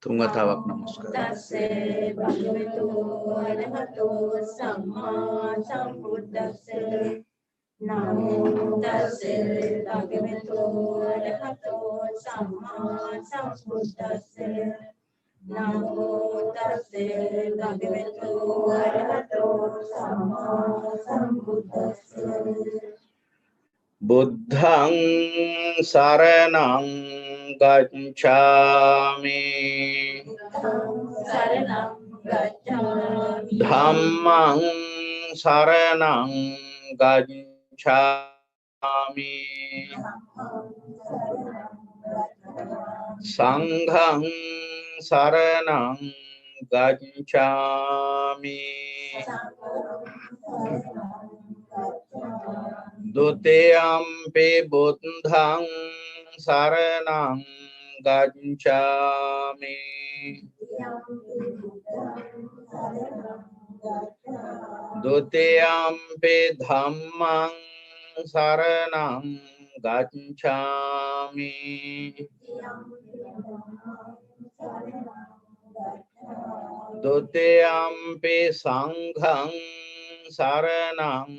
තුන්වතාවක් නමස්කාර. තස්සේ භගවතු අරහතෝ සම්මා සම්බුද්දස්සේ නමෝ තස්සේ භගවතු අරහතෝ සම්මා සම්බුද්දස්සේ නමෝ තස්සේ භගවතු අරහතෝ සම්මා සම්බුද්දස්සේ බුද්ධං සරණං ගච්ඡාමි සරණං ගච්ඡාමි ධම්මං සරණං ගච්ඡාමි සංඝං සරණං ගච්ඡාමි ဒုတိယံ පි බුද්ධං සරණං ගච්ඡාමි ဒုတိယံ පි ධම්මං සරණං ගච්ඡාමි ဒုတိယံ පි සංඝං සරණං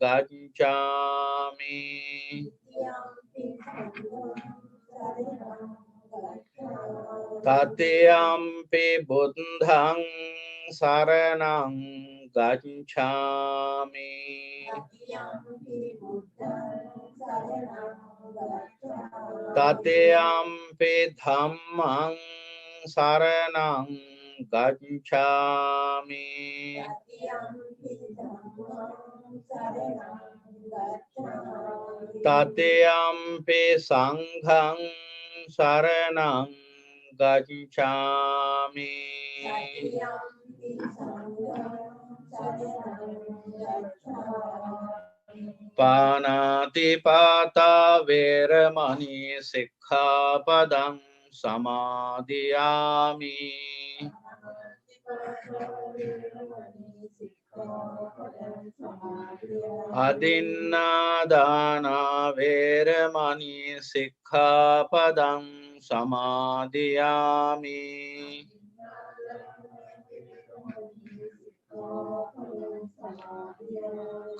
ගච්ඡාමි တတိယံ පි බුද්ධං සරණං ගච්ඡාමි တတိယံ පි ධම්මං සරණං ගච්ඡාමි တတိယံ පි සංඝං සරණං ගච්ඡාමි ပါဏာတိပါတာဝေရမဏီសិក្ខាបဒံ สมาธิยามิ อดินนาดานาเวรมณีสิกขาปดังสมาธิยามิ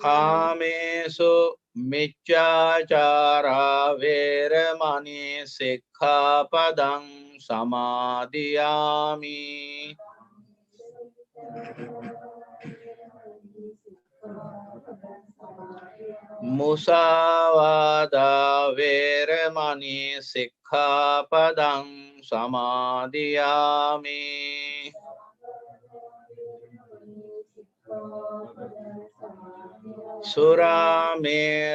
คาเมสุมิจฉาจาราเวรมณีสิกขาปดังสมาธิยามิ มุสาวาทาเวรมณีสิกขาปดังสมาธิยามิ สุราเม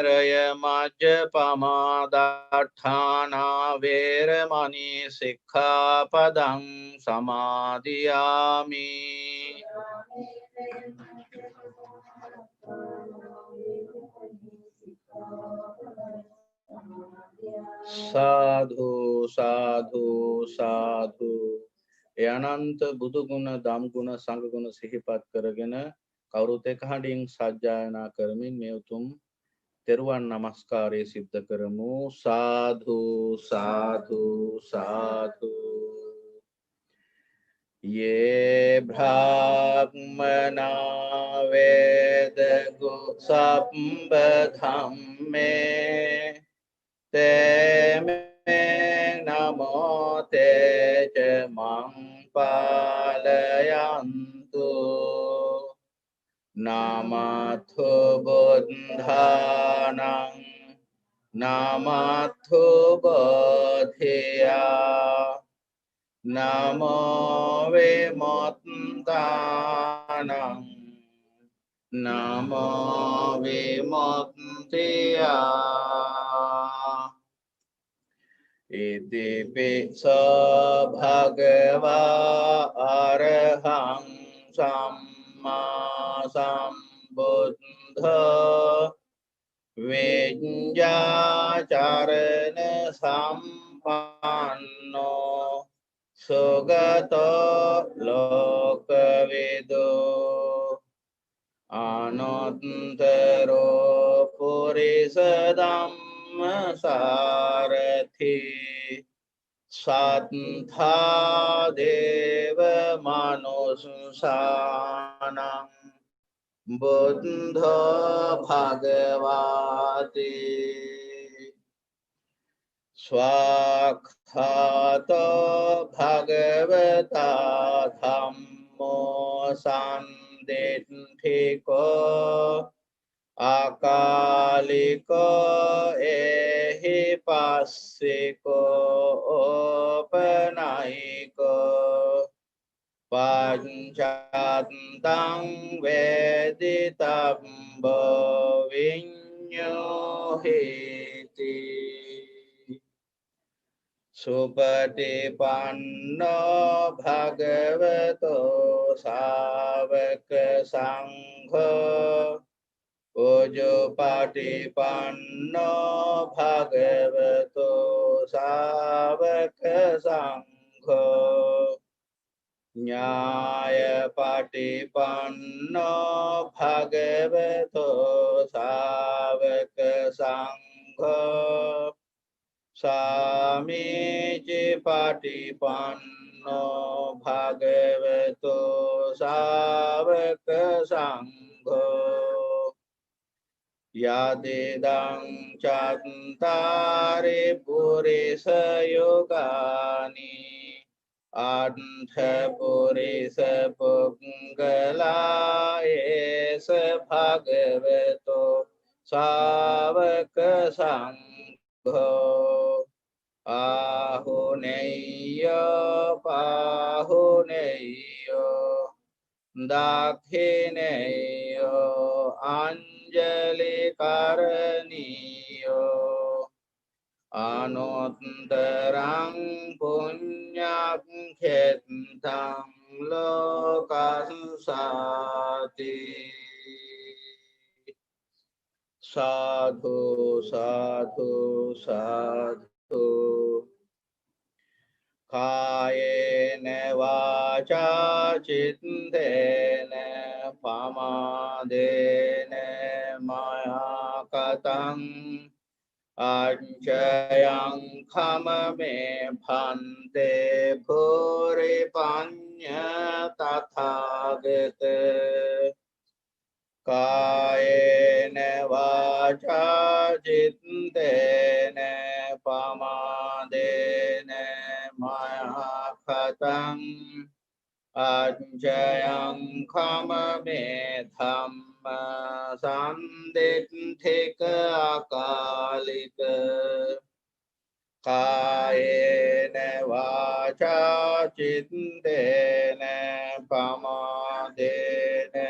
รยมัจจปมาดัฏฐานาเวรมณีสิกขาปดังสมาธิยามิ สาธุสาธุสาธุ ඒ අනන්ත බුදු ගුණ ධම් ගුණ සංඝ ගුණ සිහිපත් කරගෙන කවුරුත් එක හඬින් සජ්ජායනා කරමින් මේ උතුම් තෙරුවන් නමස්කාරය සිද්ධ කරමු. සාදු සාදු සාදු. ये ब्राह्मणा वेद गो सब्ब धम्मे ते मे नमो ते च मं पालयन्तु नमो बुद्धानं नमो बोधिया नमो विमुक्तानं नमो विमुक्त्या इति पिसो भगवा अरहं सम्मा सम्बुद्ध विඤ්ඤාචරණ සම්පන්නෝ සුගතෝ ලෝකවිදෝ අනුත්තරෝ පුරිස ධම්මසාරථි sattha deva manusanam buddha bhagavati swakhata bhagavata dhammo sandithiko akaliko ehi passiko opanayiko panchatang veditabbo vinyuhiti supatipanno bhagavato savaka sangha Ujupatipanno bhagavato savaka sangho Nyaya patipanno bhagavato savaka sangho Samiji patipanno bhagavato savaka sangho Yadidang chattari purisa yogani Antha purisa pungala esa bhagavato savaka sangho Ahuneya pahuneya Dakhineyo Anjali Karaniyo Anuttarang Punyam Khetang Lokasati Sadhu Sadhu Sadhu Kayene vacha chittene pamadene maya katang anchayang khamame phante bhuri panya tathagate Kayene vacha chittene pamadene maya khatang anjayang khamame dhamma sandithika akalika Kayene vacha chittene pamadene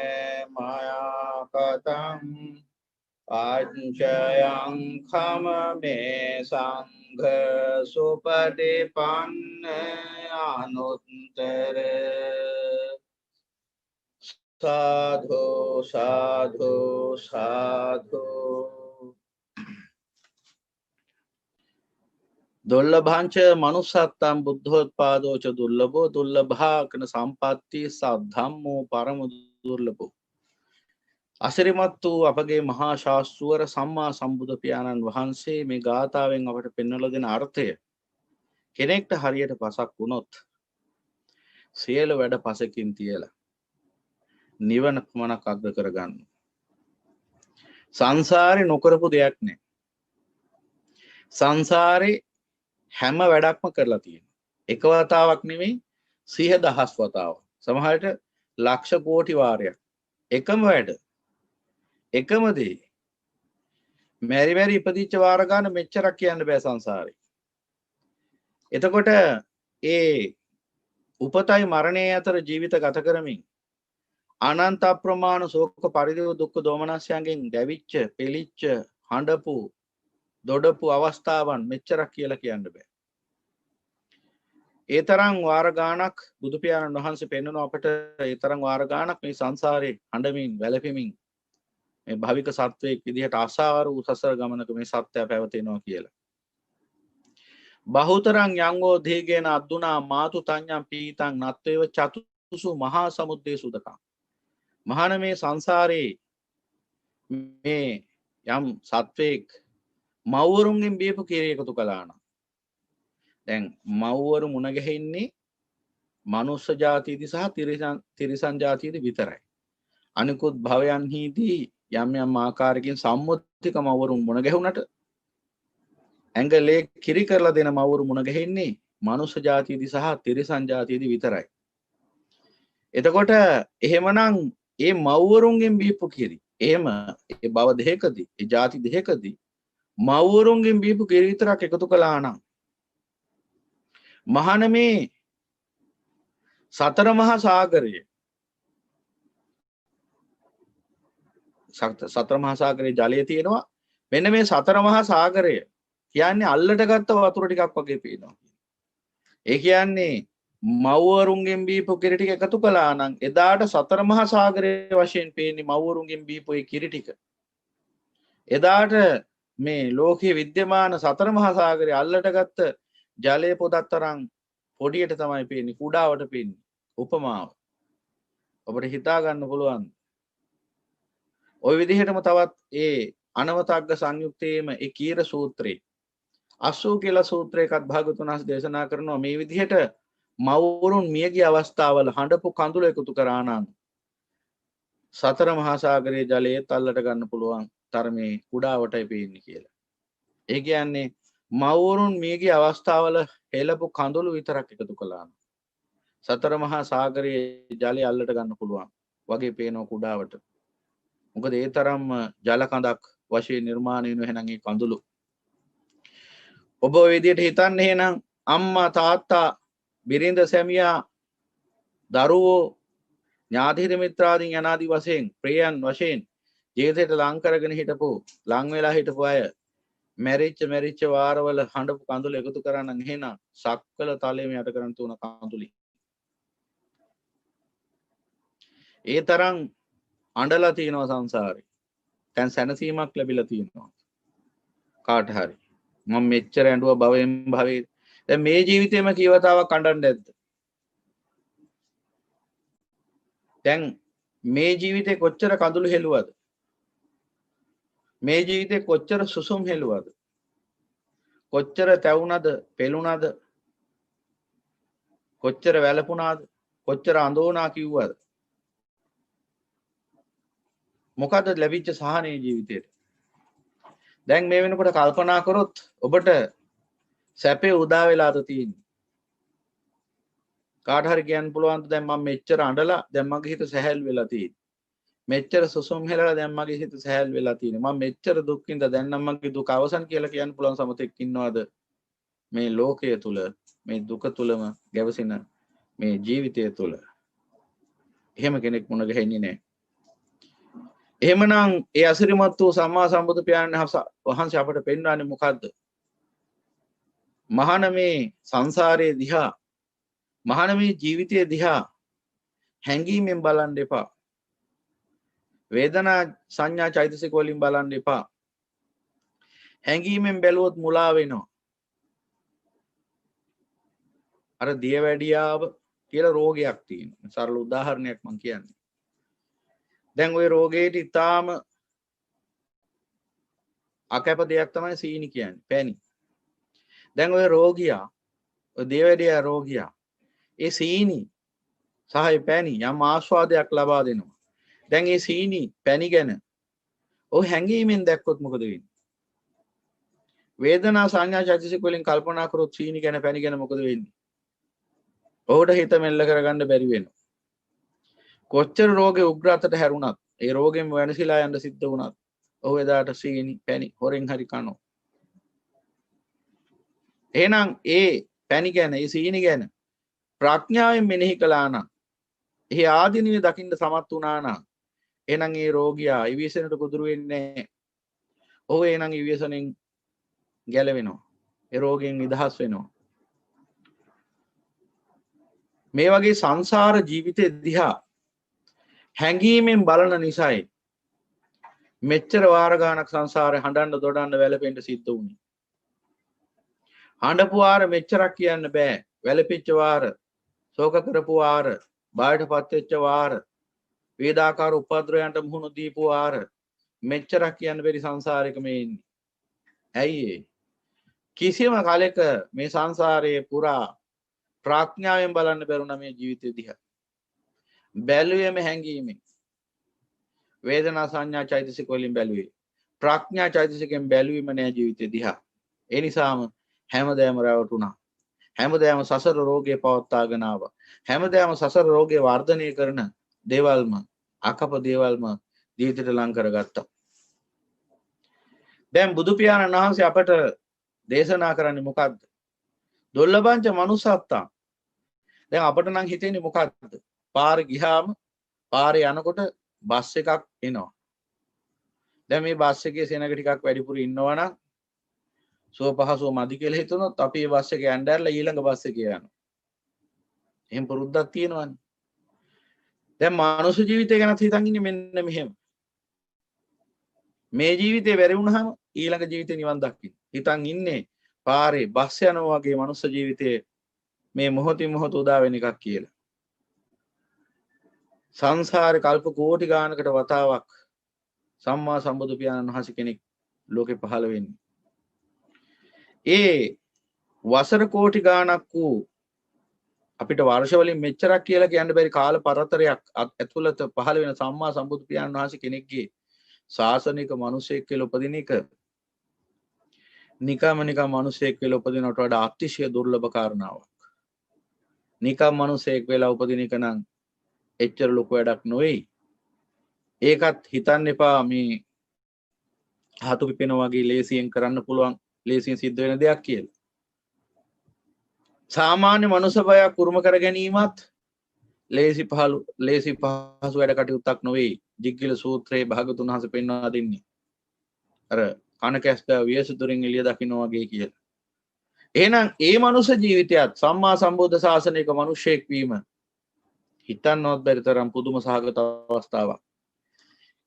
maya katang Anjayang khamame sangha supadipanne anuttara Sadhu sadhu sadhu Dullabhancha manusattam buddhotpadocha dullabo dullabhakana sampatti saddhammo parama dullabo අසිරිමත් වූ අපගේ මහා ශාස්ත්‍රවර සම්මා සම්බුදු පියාණන් වහන්සේ මේ ගාථාවෙන් අපට පෙන්වලා දෙන අර්ථය කෙනෙක්ට හරියට පසක් වුණොත් සියලු වැඩ පසකින් තියලා නිවන පමණක් අග්‍ර කරගන්න. සංසාරේ නොකරපු දෙයක් නෑ. සංසාරේ හැම වැඩක්ම කරලා තියෙනවා. එක වතාවක් නෙමෙයි 100,000 වතාවක්. සමහරට ලක්ෂ කෝටි වාරයක්. එකම වැඩ එකම දේ මෙරි මෙරි ඉපදිච්ච වාර ගන්න මෙච්චරක් කියන්න බෑ සංසාරේ. එතකොට ඒ උපතයි මරණය අතර ජීවිත ගත කරමින් අනන්ත අප්‍රමාණ ශෝක පරිදේව දුක්ඛ දෝමනස්යන්ගෙන් දැවිච්ච පෙලිච්ච හඬපු දොඩපු අවස්ථාවන් මෙච්චරක් කියලා කියන්න බෑ. ඒ තරම් වාර ගාණක් බුදු පියාණන් වහන්සේ පෙන්වන අපට ඒ තරම් වාර ගාණක් මේ සංසාරේ හඬමින් වැළපෙමින් මේ භවික සත්වයක් විදිහට ආසාවර වූ සසර ගමනක මේ සත්‍යය පැවතෙනවා කියලා. බහුතරං යංගෝ දීගේන අද්දුනා මාතු තඤ්ඤං පීතං නත්වේව චතුසු මහා සමුද්දේ සුදකං. මහාන මේ සංසාරේ මේ යම් සත්වයක් මව්වරුන්ගෙන් බියපු කිරි එකතු කළා නම් දැන් මව්වරු මුණ ගැහෙන්නේ මනුස්ස ජාතියේදී සහ තිරිසන් ජාතියේදී විතරයි. අනිකුත් භවයන්හිදී යම් යම් ආකාරයකින් සම්මුතික මව්වරුන් මුණ ගැහුණට ඇඟලේ කිරි කරලා දෙන මව්වරු මුණ ගැහෙන්නේ මනුස්ස ජාතියේදී සහ තිරිසන් ජාතියේදී විතරයි. එතකොට එහෙමනම් ඒ මව්වරුන්ගෙන් බීපු කිරි එහෙම ඒ භව දෙකකදී ඒ ජාති දෙකකදී මව්වරුන්ගෙන් බීපු කිරි විතරක් එකතු කළා නම් මහාන මේ සතර මහා සාගරය සතර මහා සාගරයේ ජලය තියෙනවා. මෙන්න මේ සතර මහා සාගරය කියන්නේ අල්ලට ගත්ත වතුර ටිකක් වගේ පේනවා. ඒ කියන්නේ මව්වරුන්ගෙන් බීපු කිරි ටික එකතු කළා නම් එදාට සතර මහා සාගරයේ වශයෙන් පේන්නේ මව්වරුන්ගෙන් බීපු ඒ කිරි ටික. එදාට මේ ලෝකයේ විද්‍යමාන සතර මහා සාගරයේ අල්ලට ගත්ත ජලයේ පොදක් තරම් පොඩියට තමයි පේන්නේ, කුඩාවට පේන්නේ. උපමාව ඔබට හිතා ගන්න පුළුවන්. ওই විදිහටම තවත් ඒ අනවතග්ග සංයුක්තයේම ඒ කීර සූත්‍රේ අසූ කියලා සූත්‍රයකත් භාගතුන් වහන්සේ දේශනා කරනවා මේ විදිහට මව්වරුන් මියගිය අවස්ථාවල හඬපු කඳුළු එකතු කරා නම් සතර මහා සාගරයේ ජලයේත් අල්ලට ගන්න පුළුවන් තරමේ කුඩාවටයි පේන්නේ කියලා. ඒ කියන්නේ මව්වරුන් මියගිය අවස්ථාවල හෙළපු කඳුළු විතරක් එකතු කළා නම් සතර මහා සාගරයේ ජලය අල්ලට ගන්න පුළුවන් වගේ පේනවා කුඩාවට. මොකද ඒ තරම්ම ජල කඳක් වශයෙන් නිර්මාණය වෙන එහෙනම් ඒ කඳුළු. ඔබ ඔය විදිහට හිතන්න එහෙනම් අම්මා තාත්තා බිරිඳ සැමියා දරුවෝ ඥාති මිත්‍රාදීන් යනාදී වශයෙන් ප්‍රියයන් වශයෙන් ජීවිතයට ලං කරගෙන හිටපු ලං වෙලා හිටපු අය මැරිච්ච වාරවල හඬපු කඳුළු එකතු කරා නම් එහෙනම් සක්වල තලයේම යට කරන් තුන කඳුළි. ඒ තරම් අඬලා තියෙනවා සංසාරේ. දැන් සැනසීමක් ලැබිලා තියෙනවා. කාට හරි මම මෙච්චර ඇඬුවා භවයෙන් භවේ. දැන් මේ ජීවිතේම කීවතාවක් අඬන්නේ නැද්ද? දැන් මේ ජීවිතේ කොච්චර කඳුළු හෙළුවද? මේ ජීවිතේ කොච්චර සුසුම් හෙළුවද? කොච්චර තැවුනද, පෙළුනද? කොච්චර වැළපුණාද? කොච්චර අඳෝනා කිව්වද? මොකද ලැබිච්ච සහනේ ජීවිතේට? දැන් මේ වෙනකොට කල්පනා කරොත් ඔබට සැපේ උදා වෙලාද තියෙන්නේ? කාට හරි කියන්න පුළුවන් දැන් මම මෙච්චර අඬලා දැන් මගේ හිත සැහැල් වෙලා තියෙන්නේ. මෙච්චර සුසුම් හෙලලා දැන් මගේ හිත සැහැල් වෙලා තියෙන්නේ. මම මෙච්චර දුක් විඳලා දැන් නම් මගේ දුක අවසන් කියලා කියන්න පුළුවන් සමතෙක් ඉන්නවද මේ ලෝකයේ තුල මේ දුක තුලම ගැවසෙන මේ ජීවිතය තුල? එහෙම කෙනෙක් මුණ ගැහෙන්නේ නැහැ. එහෙමනම් ඒ අසිරිමත් වූ සම්මා සම්බුදු පියාණන් වහන්සේ අපට පෙන්වන්නේ මොකද්ද? මහාන මේ සංසාරයේ දිහා මහාන මේ ජීවිතයේ දිහා හැංගීමෙන් බලන්න එපා. වේදනා සංඥා චෛතසික වලින් බලන්න එපා. හැංගීමෙන් බැලුවොත් මුලා වෙනවා. අර දියවැඩියාව කියලා රෝගයක් තියෙනවා. සරල උදාහරණයක් මම කියන්නේ. දැන් ওই රෝගේට ඊටාම අකැප දෙයක් තමයි සීනි කියන්නේ. පැණි. දැන් ওই රෝගියා ඔය දියවැඩියා රෝගියා ඒ සීනි සහ ඒ පැණි යම් ආස්වාදයක් ලබා දෙනවා. දැන් ඒ සීනි පැණි ගැන ඔය හැංගීමෙන් දැක්කොත් මොකද වෙන්නේ? වේදනා සංඥා චෛතසික වලින් කල්පනා කරොත් සීනි ගැන පැණි ගැන මොකද වෙන්නේ? ඔහුට හිත මෙල්ල කරගන්න බැරි වෙනවා. කොච්චර රෝගේ උග්‍ර අතට හැරුණත් ඒ රෝගෙම වෙනසිලා යන්න සිද්ධ වුණත් ඔහු එදාට සීනි පැණි හොරෙන් හරි කනවා. එහෙනම් ඒ පැණි ගැන ඒ සීනි ගැන ප්‍රඥාවෙන් මෙනෙහි කළා නම් එහි ආදීනිය දකින්න සමත් වුණා නම් එහෙනම් ඒ රෝගියා ඉවිසෙනට ගොදුරු වෙන්නේ නැහැ. ඔහු එහෙනම් ඉවිසෙනෙන් ගැලවෙනවා. ඒ රෝගයෙන් නිදහස් වෙනවා. මේ වගේ සංසාර ජීවිතේ දිහා හැංගීමෙන් බලන නිසායි මෙච්චර වාර ගානක් සංසාරේ හඬන්න දොඩන්න වැළපෙන්න සිද්ධ වුනේ. හඬපු වාර මෙච්චරක් කියන්න බෑ. වැළපෙච්ච වාර, ශෝක කරපු වාර, බාහිරපත් වෙච්ච වාර, වේදාකාර උපද්‍රවයන්ට මුහුණ දීපු වාර මෙච්චරක් කියන්න බැරි සංසාරෙක මේ ඉන්නේ. ඇයි කිසියම් කාලයක මේ සංසාරයේ පුරා ප්‍රඥාවෙන් බලන්න බැරුණා මේ ජීවිතය දිහා. බැලුවේම හැංගීමෙන්. වේදනා සංඥා චෛතසික වලින් බැලුවේ. ප්‍රඥා චෛතසිකෙන් බැලුවීම නෑ ජීවිතය දිහා. ඒ නිසාම හැමදෑම රැවටුණා. හැමදෑම සසර රෝගේ පවත්වාගෙන ආවා. හැමදෑම සසර රෝගේ වර්ධනය කරන දේවල්ම අකප දේවල්ම ජීවිතයට ලං කරගත්තා. දැන් බුදු පියාණන් වහන්සේ අපට දේශනා කරන්නේ මොකක්ද? දුර්ලභංච මනුසත්තා. දැන් අපට නම් හිතෙන්නේ මොකක්ද? පාරේ ගියාම පාරේ යනකොට බස් එකක් එනවා. දැන් මේ බස් එකේ සෙනඟ ටිකක් වැඩිපුර ඉන්නවා නම් සුව පහසුව මදි කියලා හිතුනොත් අපි මේ බස් එකේ යන්න ඇරලා ඊළඟ බස් එකේ යනවා. එහෙම පුරුද්දක් තියෙනවනේ. දැන් මානව ජීවිතය ගැන හිතන් ඉන්නේ මෙන්න මෙහෙම. මේ ජීවිතේ බැරි වුණාම ඊළඟ ජීවිතේ නිවන් දකින්න. හිතන් ඉන්නේ පාරේ බස් යනවා වගේ මනුස්ස ජීවිතේ මේ මොහොතින් මොහොත උදා වෙන එකක් කියලා. සංසාරේ කල්ප කෝටි ගානකට වතාවක් සම්මා සම්බුදු පියාණන් වහන්සේ කෙනෙක් ලෝකේ පහළ වෙන්නේ. ඒ වසර කෝටි ගානක් වූ අපිට වර්ෂ වලින් මෙච්චරක් කියලා කියන්න බැරි කාල පරතරයක් ඇතුළත පහළ වෙන සම්මා සම්බුදු පියාණන් වහන්සේ කෙනෙක්ගේ ශාසනික මිනිසෙක් කියලා උපදින එක නිකම් මිනිසෙක් කියලා උපදිනවට වඩා අතිශය දුර්ලභ කාරණාවක්. නිකම් මිනිසෙක් වෙලා උපදින එක නම් එච්චර ලොකු වැඩක් නෙවෙයි. ඒකත් හිතන්න එපා මේ හතු පිපෙන වගේ ලේසියෙන් කරන්න පුළුවන් ලේසියෙන් සිද්ධ වෙන දෙයක් කියලා. සාමාන්‍ය මනුෂ්‍ය බයක් කුරුම කර ගැනීමත් ලේසි පහසු වැඩ කටයුත්තක් නෙවෙයි. ජිග්ගිල සූත්‍රයේ භාගතුන් වහන්සේ පෙන්වා දෙන්නේ. අර කන කැස්බෑ වියසුතුරින් එළිය දකින්න වගේ කියලා. එහෙනම් ඒ මනුෂ්‍ය ජීවිතයත් සම්මා සම්බුද්ධ ශාසනයක මිනිසෙක් වීම හිතන්නවත් බැරි තරම් පුදුම සහගත අවස්ථාවක්.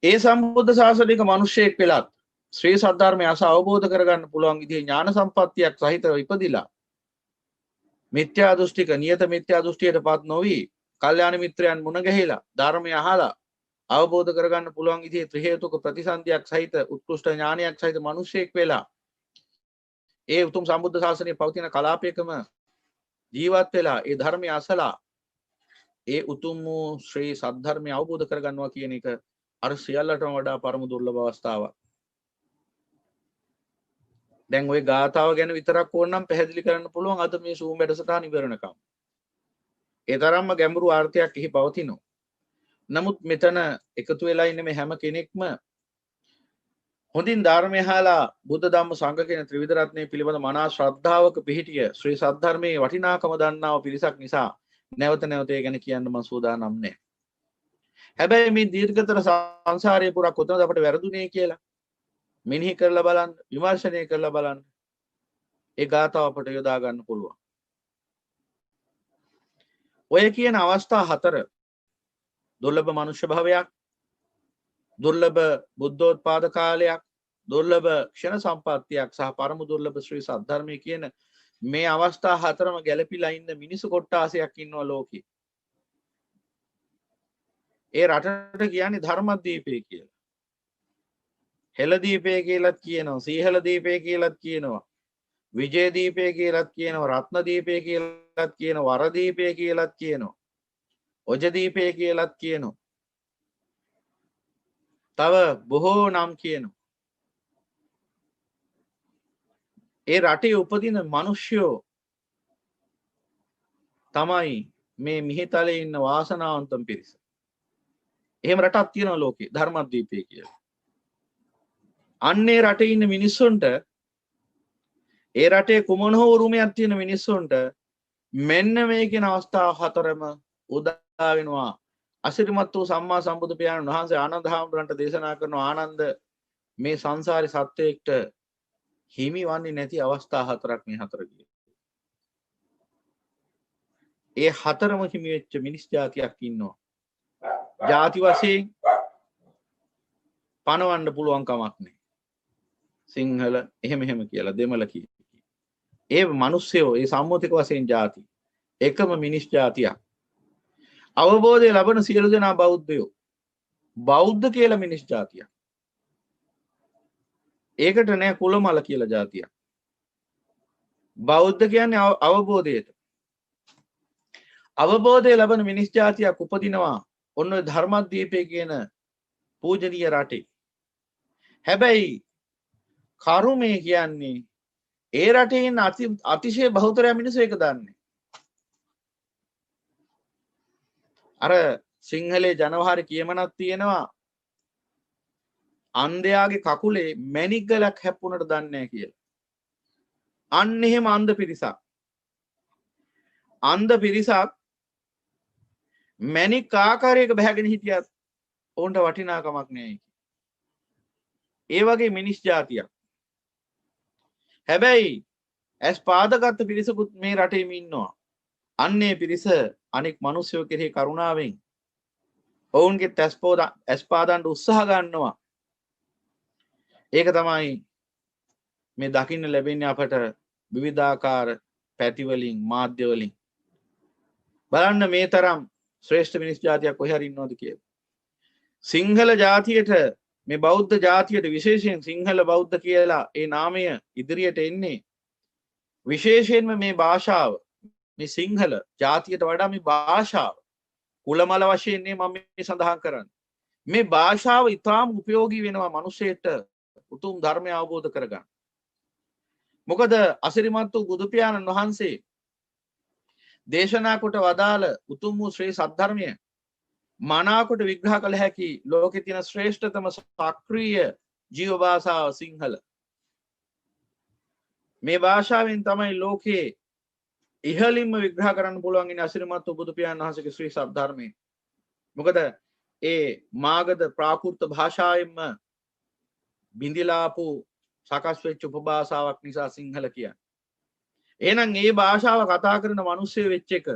ඒ සම්බුද්ධ ශාසනික මිනිසෙක් වෙලත් ශ්‍රී සද්ධර්මය අස අවබෝධ කරගන්න පුළුවන් විදිහේ ඥාන සම්පත්තියක් සහිතව ඉපදිලා මිත්‍යා දෘෂ්ටික නියත මිත්‍යා දෘෂ්ටියටපත් නොවි කල්යාණ මිත්‍රයන් මුණ ගැහිලා ධර්මය අහලා අවබෝධ කරගන්න පුළුවන් විදිහේ ත්‍රි හේතුක ප්‍රතිසන්දියක් සහිත උත්කෘෂ්ඨ ඥානයක් සහිත මිනිසෙක් වෙලා ඒ උතුම් සම්බුද්ධ ශාසනයේ පවතින කලාපයකම ජීවත් වෙලා ඒ ධර්මය අසලා ඒ උතුම් වූ ශ්‍රී සද්ධර්මය අවබෝධ කරගන්නවා කියන එක අර සියල්ලටම වඩා පරම දුර්ලභ අවස්ථාවක්. දැන් ওই ගාථාව ගැන විතරක් ඕනනම් පැහැදිලි කරන්න පුළුවන් අද මේ සූම් වැඩසටහන ඉවරනකම්. ඒ තරම්ම ගැඹුරු අර්ථයක් එහි පවතිනවා. නමුත් මෙතන එකතු වෙලා ඉන්න මේ හැම කෙනෙක්ම හොඳින් ධර්මය අහලා බුද්ධ ධම්ම සංඝ කියන ත්‍රිවිධ රත්නය පිළිබඳ මනා ශ්‍රද්ධාවක පිහිටිය ශ්‍රී සද්ධර්මයේ වටිනාකම දන්නා වූ පිරිසක් නිසා නැවත නැවත ඒ ගැන කියන්න මම සූදානම් නැහැ. හැබැයි මේ දීර්ඝතර සංසාරයේ පුරා කොතනද අපට වැරදුනේ කියලා මෙනෙහි කරලා බලන්න, විමර්ශනය කරලා බලන්න. ඒ ගාථාව අපට යොදා ගන්න පුළුවන්. ඔය කියන අවස්ථා හතර දුර්ලභ මනුෂ්‍ය භවයක්, දුර්ලභ බුද්ධෝත්පාද කාලයක්, දුර්ලභ ක්ෂණ සම්පත්තියක් සහ පරම දුර්ලභ ශ්‍රී සද්ධර්මයේ කියන මේ අවස්ථා හතරම ගැළපීලා ඉන්න මිනිසු කොට්ටාසයක් ඉන්නවා ලෝකේ. ඒ රටට කියන්නේ ධර්මදීපය කියලා. හෙළදීපය කියලාත් කියනවා, සීහල දීපය කියලාත් කියනවා, විජය දීපය කියලාත් කියනවා, රත්න දීපය කියලාත් කියනවා, වර දීපය කියලාත් කියනවා, ඔජ දීපය කියලාත් කියනවා. තව බොහෝ නම් කියනවා. ඒ රටේ උපදින මිනිස්සුયો තමයි මේ මිහිතලේ ඉන්න වාසනාවන්තම් පිරිස. එහෙම රටක් තියෙනවා ලෝකේ ධර්මදීපය කියලා. අන්නේ රටේ ඉන්න මිනිස්සුන්ට ඒ රටේ කුමන හෝ උරුමයක් තියෙන මිනිස්සුන්ට මෙන්න මේ කියන අවස්ථා හතරම උදා වෙනවා. අසිරිමත් වූ සම්මා සම්බුදු පියාණන් වහන්සේ ආනන්ද හාමුදුරන්ට දේශනා කරන ආනන්ද මේ සංසාරේ සත්‍යයට හිමි වන්නේ නැති අවස්ථා හතරක් මේ හතර කියලා. ඒ හතරම හිමි වෙච්ච මිනිස් జాතියක් ඉන්නවා. ಜಾති වශයෙන් පණවන්න පුළුවන් කමක් නැහැ. සිංහල එහෙම කියලා දෙමළ කිය. ඒ මිනිස්සුયો ඒ සම්මුතික වශයෙන් ಜಾති එකම මිනිස් జాතියක්. අවබෝධය ලබන සියලු දෙනා බෞද්ධයෝ. බෞද්ධ කියලා මිනිස් జాතියක්. ඒකට නෑ කුලමල කියලා జాතියක්. බෞද්ධ කියන්නේ අවබෝධයට. අවබෝධය ලබන මිනිස් ජාතියක් උපදිනවා ඔන්න ඔය ධර්මද්වීපය කියන පූජනීය රටේ. හැබැයි කරුමේ කියන්නේ ඒ රටේ ඉන්න අතිශය බහුතරය මිනිස්සු ඒක දන්නේ. අර සිංහලේ ජනවහරි කියමනක් තියෙනවා අන්ධයාගේ කකුලේ මැණික් ගලක් හැප්පුණට දන්නේ නැහැ කියලා. අන්න එහෙම අන්ධ පිරිසක්. අන්ධ පිරිසක් මැණික් ආකාරයක බැහැගෙන හිටියත් ඔවුන්ට වටිනාකමක් නැහැ. ඒ වගේ මිනිස් ජාතියක්. හැබැයි ඇස් පාදගත් පිරිසකුත් මේ රටේම ඉන්නවා. අන්නේ පිරිස අනෙක් මිනිස්සුયો කෙරෙහි කරුණාවෙන් ඔවුන්ගේ ඇස් පාදන්න උත්සාහ ගන්නවා. ඒක තමයි මේ දකින්න ලැබෙන්නේ අපට විවිධාකාර පැතිවලින් මාධ්‍ය වලින්. බලන්න මේ තරම් ශ්‍රේෂ්ඨ මිනිස් ජාතියක් කොහේ හරි ඉන්නවද කියලා. සිංහල ජාතියට මේ බෞද්ධ ජාතියට විශේෂයෙන් සිංහල බෞද්ධ කියලා ඒ නාමය ඉදිරියට එන්නේ විශේෂයෙන්ම මේ භාෂාව මේ සිංහල ජාතියට වඩා මේ භාෂාව කුලමල වශයෙන් මම මේ සඳහන් කරන්නේ. මේ භාෂාව ඉතාම උපයෝගී වෙනවා මිනිසෙට උතුම් ධර්මය අවබෝධ කරගන්න. මොකද අසිරිමත් වූ බුදු පියාණන් වහන්සේ දේශනා කොට වදාළ උතුම් වූ ශ්‍රී සද්ධර්මය මනාකොට විග්‍රහ කළ හැකි ලෝකේ තියෙන ශ්‍රේෂ්ඨතම සක්‍රීය ජීව භාෂාව සිංහල. මේ භාෂාවෙන් තමයි ලෝකේ ඉහළින්ම විග්‍රහ කරන්න පුළුවන් ඉන්නේ අසිරිමත් වූ බුදු පියාණන් වහන්සේගේ ශ්‍රී සද්ධර්මය. මොකද ඒ මාගධ ප්‍රාකෘත භාෂාවෙන්ම බිඳිලාපු සකස් වෙච්ච උපභාෂාවක් නිසා සිංහල කියන්නේ. එහෙනම් මේ භාෂාව කතා කරන මිනිස්සු වෙච්ච එක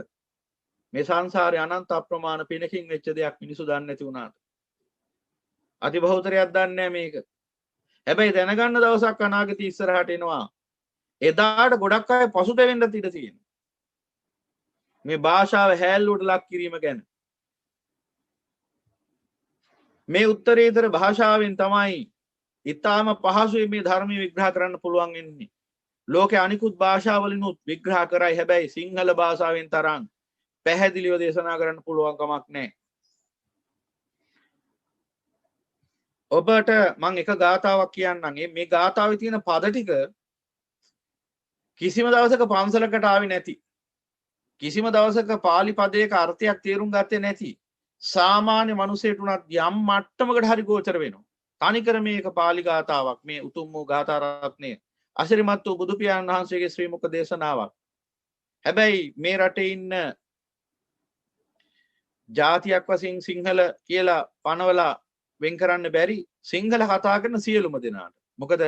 මේ සංසාරේ අනන්ත අප්‍රමාණ පිනකින් වෙච්ච දෙයක් මිනිස්සු දන්නේ නැති වුණාට. අති බහුතරයක් දන්නේ නැහැ මේක. හැබැයි දැනගන්න දවසක් අනාගතේ ඉස්සරහට එනවා. එදාට ගොඩක් අය පසුතැවෙන්න ඉඩ තියෙනවා. මේ භාෂාව හැල්ලුවට ලක් කිරීම ගැන. මේ උත්තරීතර භාෂාවෙන් තමයි ඊටාම පහසුවෙන් මේ ධර්මය විග්‍රහ කරන්න පුළුවන් වෙන්නේ. ලෝකේ අනිකුත් භාෂාවලිනුත් විග්‍රහ කරයි හැබැයි සිංහල භාෂාවෙන් තරම් පැහැදිලිව දේශනා කරන්න පුළුවන් කමක් නැහැ. ඔබට මම එක ගාතාවක් කියන්නම්. මේ ගාතාවේ තියෙන පද ටික කිසිම දවසක පන්සලකට ආවේ නැති. කිසිම දවසක පාලි පදයක අර්ථයක් තේරුම් ගත්තේ නැති. සාමාන්‍ය මිනිසෙට උනත් යම් මට්ටමකට හරි ගෝචර වෙනවා. තනිකර මේක පාලි ගාතාවක්. මේ උතුම් වූ ගාථා රත්නය අසිරිමත් වූ බුදු පියාණන් වහන්සේගේ ශ්‍රී මුඛ දේශනාවක්. හැබැයි මේ රටේ ඉන්න ජාතියක් වශයෙන් සිංහල කියලා පනවලා වෙන් කරන්න බැරි සිංහල කතා කරන සියලුම දෙනාට. මොකද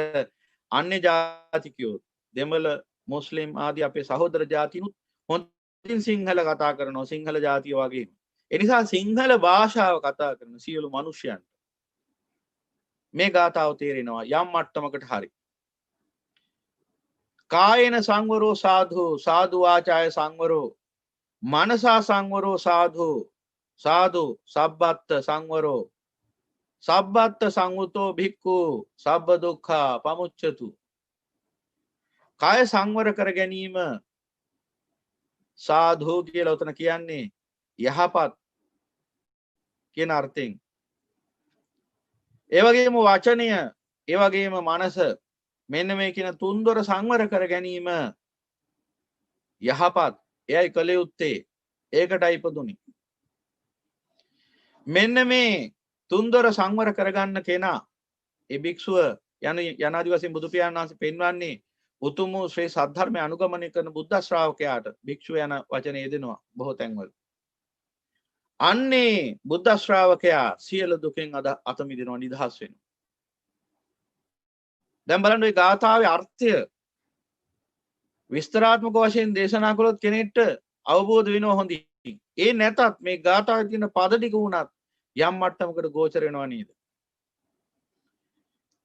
අන්‍ය ජාතිකයෝ දෙමළ මුස්ලිම් ආදී අපේ සහෝදර ජාතිනුත් හොඳින් සිංහල කතා කරනවා සිංහල ජාතිය වගේම. ඒ නිසා සිංහල භාෂාව කතා කරන සියලු මිනිසයන්ට මේ ගාථාව තේරෙනවා යම් මට්ටමකට හරි. කායේන සංවරෝ සාධු සාධු වාචාය සංවරෝ මනසා සංවරෝ සාධු සාධු සබ්බත්ත සංවරෝ සබ්බත්ත සංවුතෝ භික්ඛු සබ්බ දුක්ඛා පමුච්ඡතු. කාය සංවර කර ගැනීම සාධු කියලා උතන කියන්නේ යහපත් කියන අර්ථයෙන්. ඒ වගේම වචනය, ඒ වගේම මනස මෙන්න මේ කියන තුන්දොර සංවර කර ගැනීම යහපත්. එයයි කළ යුත්තේ. ඒකටයි ඉපදුනේ. මෙන්න මේ තුන්දොර සංවර කරගන්න කෙනා ඒ භික්ෂුව යනාදි වශයෙන් බුදු පියාණන් වහන්සේ පෙන්වන්නේ උතුම් වූ ශ්‍රී සද්ධර්මය අනුගමනය කරන බුද්ධ ශ්‍රාවකයාට භික්ෂුව යන වචනේ යෙදෙනවා බොහෝ තැන්වල. අන්නේ බුද්ධ ශ්‍රාවකයා සියලු දුකෙන් අත මිදෙනවා නිදහස් වෙනවා. දැන් බලන්න මේ ගාථාවේ අර්ථය විස්තරාත්මක වශයෙන් දේශනා කළොත් කෙනෙක්ට අවබෝධ වෙනවා හොඳින්. ඒ නැතත් මේ ගාථාවේ තියෙන පද ටික වුණත් යම් මට්ටමකට ගෝචර වෙනවා නේද?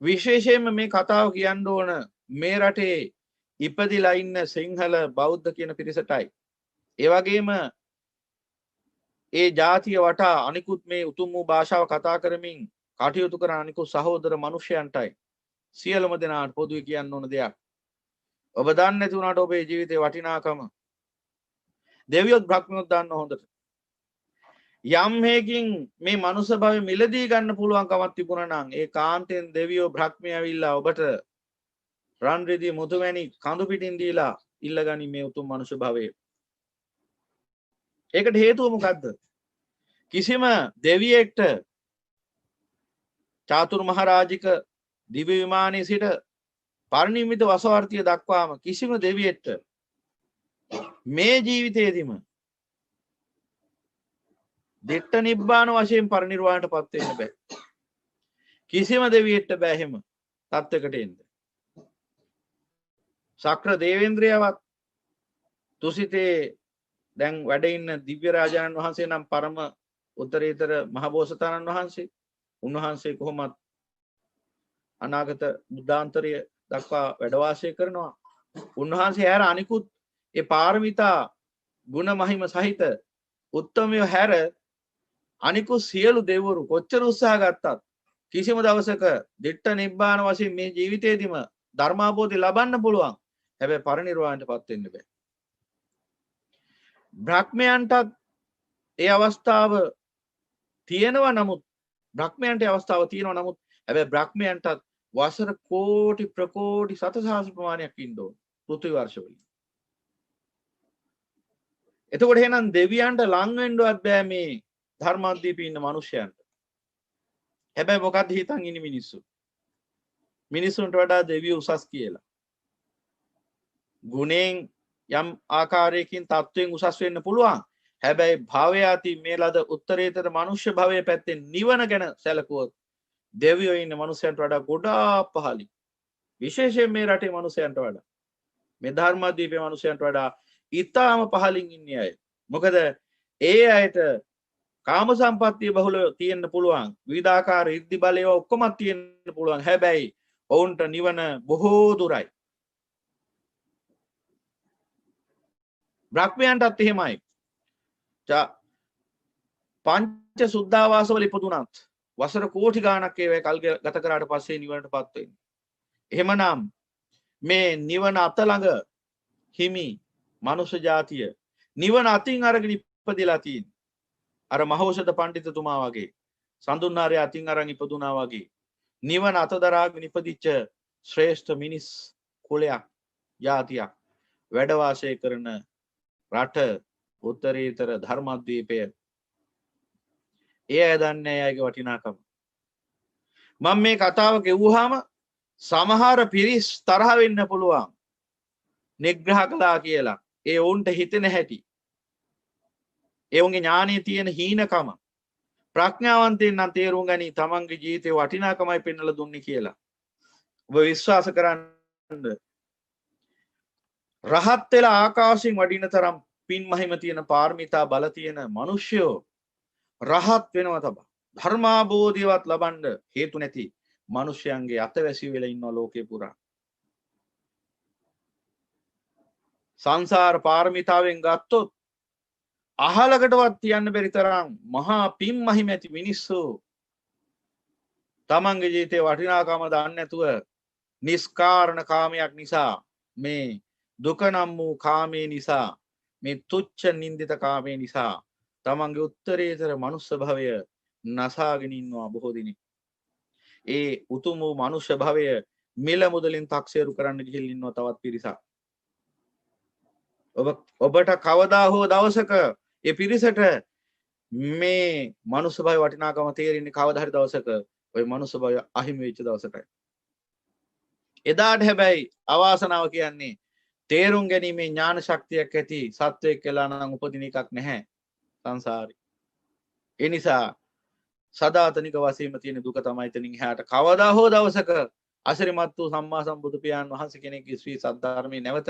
විශේෂයෙන්ම මේ කතාව කියන්න ඕන මේ රටේ ඉපදිලා ඉන්න සිංහල බෞද්ධ කියන පිරිසටයි. ඒ වගේම ඒ ජාතිය වටා අනිකුත් මේ උතුම් වූ භාෂාව කතා කරමින් කටයුතු කරන අනිකුත් සහෝදර මිනිසයන්ටයි සියලුම දෙනාට පොදුවේ කියන්න ඕන දෙයක්. ඔබ දන්නේ නැති වුණාට ඔබේ ජීවිතේ වටිනාකම දෙවියොත් බ්‍රහ්මියොත් දන්න හොඳට. යම් හේකින් මේ මනුස්ස භවය මිලදී ගන්න පුළුවන් කමක් තිබුණා නම් ඒ කාන්තෙන් දෙවියෝ බ්‍රහ්මිය ඇවිල්ලා ඔබට රන් රිදී මුතුමැණි කඳු පිටින් දීලා ඉල්ලගනි මේ උතුම් මනුෂ්‍ය භවයේ. ඒකට හේතුව මොකද්ද? කිසිම දෙවියෙක්ට චාතුරු මහරජික දිව්‍ය විමානයේ සිට පරිනිම්මිත වසවාර්තිය දක්වාම කිසිම දෙවියෙක්ට මේ ජීවිතයේදීම දිට්ඨ නිබ්බාන වශයෙන් පරිනිර්වාණයටපත් වෙන්න බෑ. කිසිම දෙවියෙක්ට බෑ එහෙම තත්වයකට එන්න. ශක්‍ර දේවේන්ද්‍රයවත් තුසිතේ දැන් වැඩ ඉන්න දිව්‍ය රාජානන් වහන්සේ නම් පරම උත්තරීතර මහබෝසතාණන් වහන්සේ උන්වහන්සේ කොහොමත් අනාගත බුද්ධාන්තරය දක්වා වැඩ වාසය කරනවා. උන්වහන්සේ හැර අනිකුත් ඒ පාරමිතා ගුණ මහිම සහිත උත්තමයෝ හැර අනිකුත් සියලු දෙවිවරු කොච්චර උත්සාහ ගත්තත් කිසිම දවසක දිට්ඨ නිබ්බාන වශයෙන් මේ ජීවිතේදීම ධර්මාභෝධය ලබන්න පුළුවන්. හැබැයි පරිනිර්වාණයටපත් වෙන්න බෑ. බ්‍රහ්මයන්ටත් ඒ අවස්ථාව තියෙනවා. නමුත් බ්‍රහ්මයන්ට අවස්ථාව තියෙනවා. නමුත් හැබැයි බ්‍රහ්මයන්ටත් වසර කෝටි ප්‍රකෝටි සතසහස්‍ර ප්‍රමාණයක් ඉන්න ඕන පෘථිවි වර්ෂවලින්. එතකොට එහෙනම් දෙවියන්ට ලං වෙන්නවත් බෑ මේ ධර්මාද්වීපේ ඉන්න මිනිසයන්ට. හැබැයි මොකද්ද හිතන් ඉන්නේ මිනිස්සු? මිනිසුන්ට වඩා දෙවියෝ උසස් කියලා. ගුණෙන් යම් ආකාරයකින් තත්වයෙන් උසස් වෙන්න පුළුවන්. හැබැයි භවය අති මේ ලද උත්තරීතර මනුෂ්‍ය භවයේ පැත්තෙන් නිවන ගැන සැලකුවොත් දෙවියෝ ඉන්න මිනිසයන්ට වඩා ගොඩාක් පහළයි. විශේෂයෙන් මේ රටේ මිනිසයන්ට වඩා මේ ධර්මාද්වීපේ මිනිසයන්ට වඩා ඊටාම පහළින් ඉන්නේ අය. මොකද ඒ අයට කාම සම්පත්තිය බහුල තියෙන්න පුළුවන්. විවිධාකාර ඉර්ධි බලය ඔක්කොම තියෙන්න පුළුවන්. හැබැයි ඔවුන්ට නිවන බොහෝ දුරයි. බ්‍රහ්මයන්ටත් එහෙමයි. පංච සුද්ධාවාසවල ඉපදුනත් වසර කෝටි ගාණක් ඒවා කල් ගත කරාට පස්සේ නිවනටපත් වෙන්නේ. එහෙමනම් මේ නිවන අත ළඟ හිමි මනුෂ්‍ය ජාතිය නිවන අතින් අරගෙන ඉපදිලා තියෙන්නේ. අර මහෞෂධ පඬිතුමා වගේ සඳුන්නාරය අතින් අරන් ඉපදුනා වගේ නිවන අත දරාගෙන ඉපදිච්ච ශ්‍රේෂ්ඨ මිනිස් කුලයක් ජාතියක් වැඩ වාසය කරන රට උත්තරීතර ධර්මාද්වීපය. ඒ අය දන්නේ අයගේ වටිනාකම. මම මේ කතාව ගෙවුවාම සමහර පිරිස් තරහ වෙන්න පුළුවන්. නිග්‍රහ කළා කියලා. ඒ වුන්ට හිතෙන හැටි. ඒ වුන්ගේ ඥානයේ තියෙන හීනකම. ප්‍රඥාවන්තයන් නම් තේරුම් ගනි තමන්ගේ ජීවිතේ වටිනාකමයි පෙන්වලා දුන්නේ කියලා. ඔබ විශ්වාස කරන්න රහත් වෙලා ආකාශයෙන් වඩින තරම් පින් මහිම තියෙන පාරමිතා බල තියෙන මිනිස්සයෝ රහත් වෙනවා තබ. ධර්මාබෝධියවත් ලබන්න හේතු නැති මිනිසයන්ගේ අතවැසි වෙලා ඉන්නවා ලෝකේ පුරා. සංසාර පාරමිතාවෙන් ගත්තොත් අහලකටවත් තියන්න බැරි තරම් මහා පින් මහිම ඇති මිනිස්සු තමන්ගේ ජීවිතේ වටිනාකම දන්නේ නැතුව නිස්කාරණ කාමයක් නිසා මේ දුක නම් වූ කාමයේ නිසා මේ තුච්ඡ නින්දිත කාමයේ නිසා තමන්ගේ උත්තරීතර මනුස්ස භවය නසාගෙන ඉන්නවා බොහෝ දිනක්. ඒ උතුම් වූ මනුෂ්‍ය භවය මිල මුදලින් තක්සේරු කරන්න ගිහින් ඉන්නවා තවත් පිරිසක්. ඔබට කවදා හෝ දවසක ඒ පිරිසට මේ මනුස්ස භවය වටිනාකම තේරෙන්නේ කවදා හරි දවසක ওই මනුස්ස භවය අහිමි වෙච්ච දවසටයි. එදාට හැබැයි අවාසනාව කියන්නේ තේරුම් ගැනීමේ ඥාන ශක්තියක් ඇති සත්වයක් කියලා නම් උපදින එකක් නැහැ සංසාරේ. ඒ නිසා සදාතනික වශයෙන්ම තියෙන දුක තමයි එතනින් එහාට කවදා හෝ දවසක අසිරිමත් වූ සම්මා සම්බුදු පියාණන් වහන්සේ කෙනෙක්ගේ ශ්‍රී සද්ධර්මයේ නැවත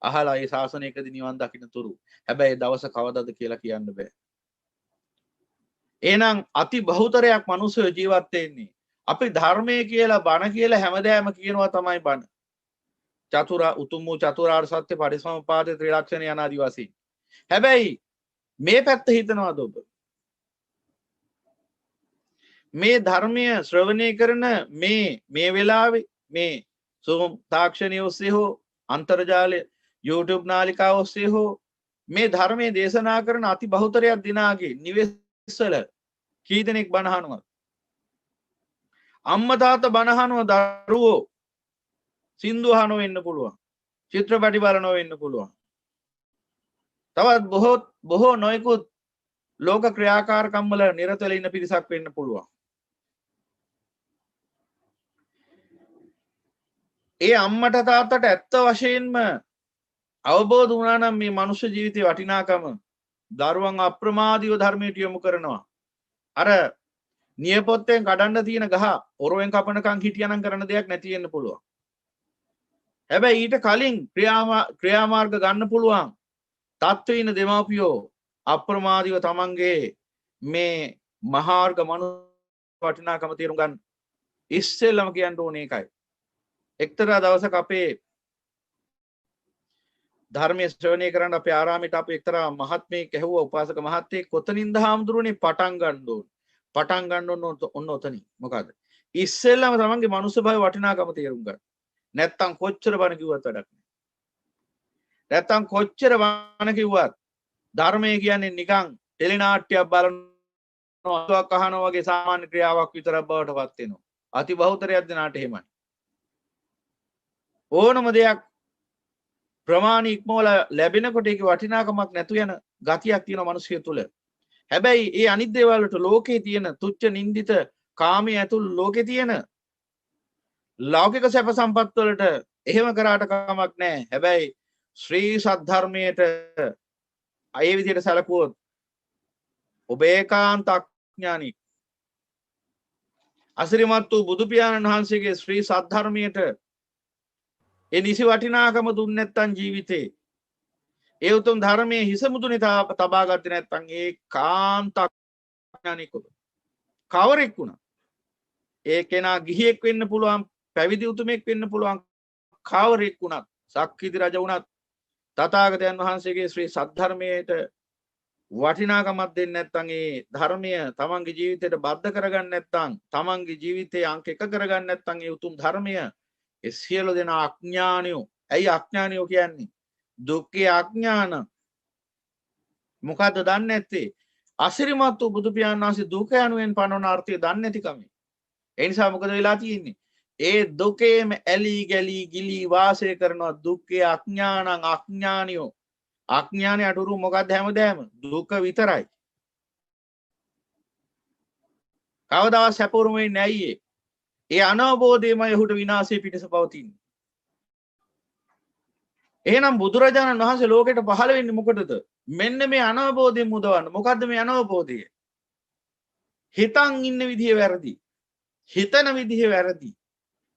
අහලා ඒ ශාසනයකදී නිවන් දකින්න තුරු. හැබැයි දවස කවදාද කියලා කියන්න බෑ. එහෙනම් අති බහුතරයක් මිනිස්සු ජීවත් වෙන්නේ අපි ධර්මයේ කියලා බණ කියලා හැමදාම කියනවා තමයි බණ. උතුම් වූ චතුරාර්ය සත්‍ය පරිසම්පාද ත්‍රිලක්ෂණ යන ආදිවාසී. හැබැයි මේ පැත්ත හිතනවාද ඔබ? මේ ධර්මය ශ්‍රවණය කරන මේ වෙලාවේ මේ සෝම් තාක්ෂණයේ ඔස්සේ හෝ අන්තර්ජාලය YouTube නාලිකාව ඔස්සේ හෝ මේ ධර්මයේ දේශනා කරන අති බහුතරයක් දිනාගේ නිවෙස්වල කී දෙනෙක් බණ අහනවද? අම්මා තාත්තා බණ අහනව දරුවෝ සින්දු අහනව වෙන්න පුළුවන්. චිත්‍රපටි බලනව වෙන්න පුළුවන්. තවත් බොහෝ නොයෙකුත් ලෝක ක්‍රියාකාරකම් වල නිරත වෙලා ඉන්න පිරිසක් වෙන්න පුළුවන්. ඒ අම්මට තාත්තට ඇත්ත වශයෙන්ම අවබෝධ වුණා නම් මේ මනුෂ්‍ය ජීවිතේ වටිනාකම දරුවන් අප්‍රමාදීව ධර්මයට යොමු කරනවා. අර නියපොත්තෙන් කඩන්න තියෙන ගහ ඔරුවෙන් කපනකම් හිටියනම් කරන දෙයක් නැති වෙන්න පුළුවන්. හැබැයි ඊට කලින් ක්‍රියාමාර්ග ගන්න පුළුවන් තත්ත්වයේ ඉන්න දෙමාපියෝ අප්‍රමාදීව තමන්ගේ මේ මහාර්ග මනුෂ්‍ය වටිනාකම තේරුම් ගන්න ඉස්සෙල්ලම කියන්න ඕනේ ඒකයි. එක්තරා දවසක අපේ ධර්මයේ ශ්‍රවණය කරන්න අපේ ආරාමයට අපේ එක්තරා මහත්මයෙක් ඇහුවා උපාසක මහත්තයෙක් කොතනින්ද හාමුදුරනේ පටන් ගන්න ඕන. පටන් ගන්න ඕන ඔතනින්. මොකද ඉස්සෙල්ලම තමන්ගේ මනුෂ්‍ය භාවය වටිනාකම තේරුම් ගන්න. නැත්තම් කොච්චර බණ කිව්වත් වැඩක් නෑ. නැත්තම් කොච්චර බණ කිව්වත් ධර්මය කියන්නේ නිකන් ටෙලිනාට්‍යයක් බලනවා අහනවා වගේ සාමාන්‍ය ක්‍රියාවක් විතරක් බවට පත් වෙනවා. අති බහුතරයක් දෙනාට එහෙමයි. ඕනම දෙයක් ප්‍රමාණ ඉක්මවල ලැබෙනකොට ඒක වටිනාකමක් නැතු යන ගතියක් තියෙන මිනිස්සු තුළ. හැබැයි ඒ අනිත් දේවල් වලට ලෝකේ තියෙන තුච්ච නින්දිත කාමයේ ඇතුළු ලෝකේ තියෙන ලෞකික සැප සම්පත් වලට එහෙම කරාට කමක් නැහැ. හැබැයි ශ්‍රී සද්ධර්මයට ඒ විදිහට සැලකුවොත් ඔබ ඒකාන්ත අඥානික. අසිරිමත් වූ බුදු පියාණන් වහන්සේගේ ශ්‍රී සද්ධර්මයට ඒ නිසි වටිනාකම දුන්නේ නැත්නම් ජීවිතේ ඒ උතුම් ධර්මයේ හිස මුදුනේ තබා ගත්තේ නැත්නම් ඒ කාන්ත අඥානික ඔබ. කවරෙක් වුණා ඒ කෙනා ගිහියෙක් වෙන්න පුළුවන්, පැවිදි උතුමෙක් වෙන්න පුළුවන්, කවරෙක් වුණත්, සක්විති රජ වුණත් තථාගතයන් වහන්සේගේ ශ්‍රී සද්ධර්මයට වටිනාකමක් දෙන්නේ නැත්නම් ඒ ධර්මය තමන්ගේ ජීවිතයට බද්ධ කරගන්න නැත්නම් තමන්ගේ ජීවිතයේ අංක එක කරගන්න නැත්නම් ඒ උතුම් ධර්මය ඒ සියලු දෙනා අඥානියෝ. ඇයි අඥානියෝ කියන්නේ? දුක්ඛේ අඥාන. මොකද්ද දන්නේ නැත්තේ? අසිරිමත් වූ බුදු පියාණන් වහන්සේ දුක යනුවෙන් පනවන අර්ථය දන්නේ නැතිකම. ඒ නිසා මොකද වෙලා තියෙන්නේ? ඒ දුකේම ඇලී ගලී ගිලී වාසය කරනවා දුක්ඛේ අඥානං අඥානියෝ. අඥානයට උරු මොකද්ද හැමදාම? දුක විතරයි. කවදාවත් සැපුරුම වෙන්නේ නැයි ඒ අනවබෝධයම යහුට විනාශය පිටස පවතින්නේ. එහෙනම් බුදුරජාණන් වහන්සේ ලෝකෙට පහළ වෙන්නේ මොකටද? මෙන්න මේ අනවබෝධයෙන් මුදවන්න. මොකද්ද මේ අනවබෝධය? හිතන් ඉන්න විදිය වැරදි. හිතන විදිය වැරදි.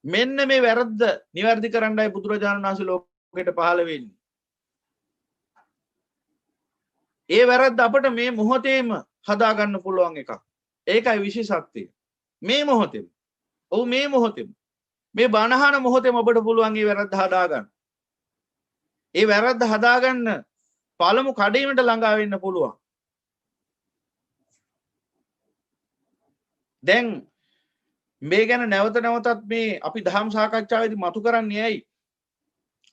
මෙන්න මේ වැරද්ද නිවැරදි කරන්නයි බුදුරජාණන් වහන්සේ ලෝකෙට පහළ වෙන්නේ. ඒ වැරද්ද අපිට මේ මොහොතේම හදා ගන්න පුළුවන් එකක්. ඒකයි විශේෂත්වය. මේ මොහොතේම. ඔව් මේ මොහොතේම. මේ බණහන මොහොතේම ඔබට පුළුවන් මේ වැරද්ද හදා ගන්න. ඒ වැරද්ද හදා ගන්න පළමු කඩේමට ළඟා වෙන්න පුළුවන්. දැන් මේ ගැන නැවත නැවතත් මේ අපි ධම් සාකච්ඡාවේදී මතු කරන්නේ ඇයි?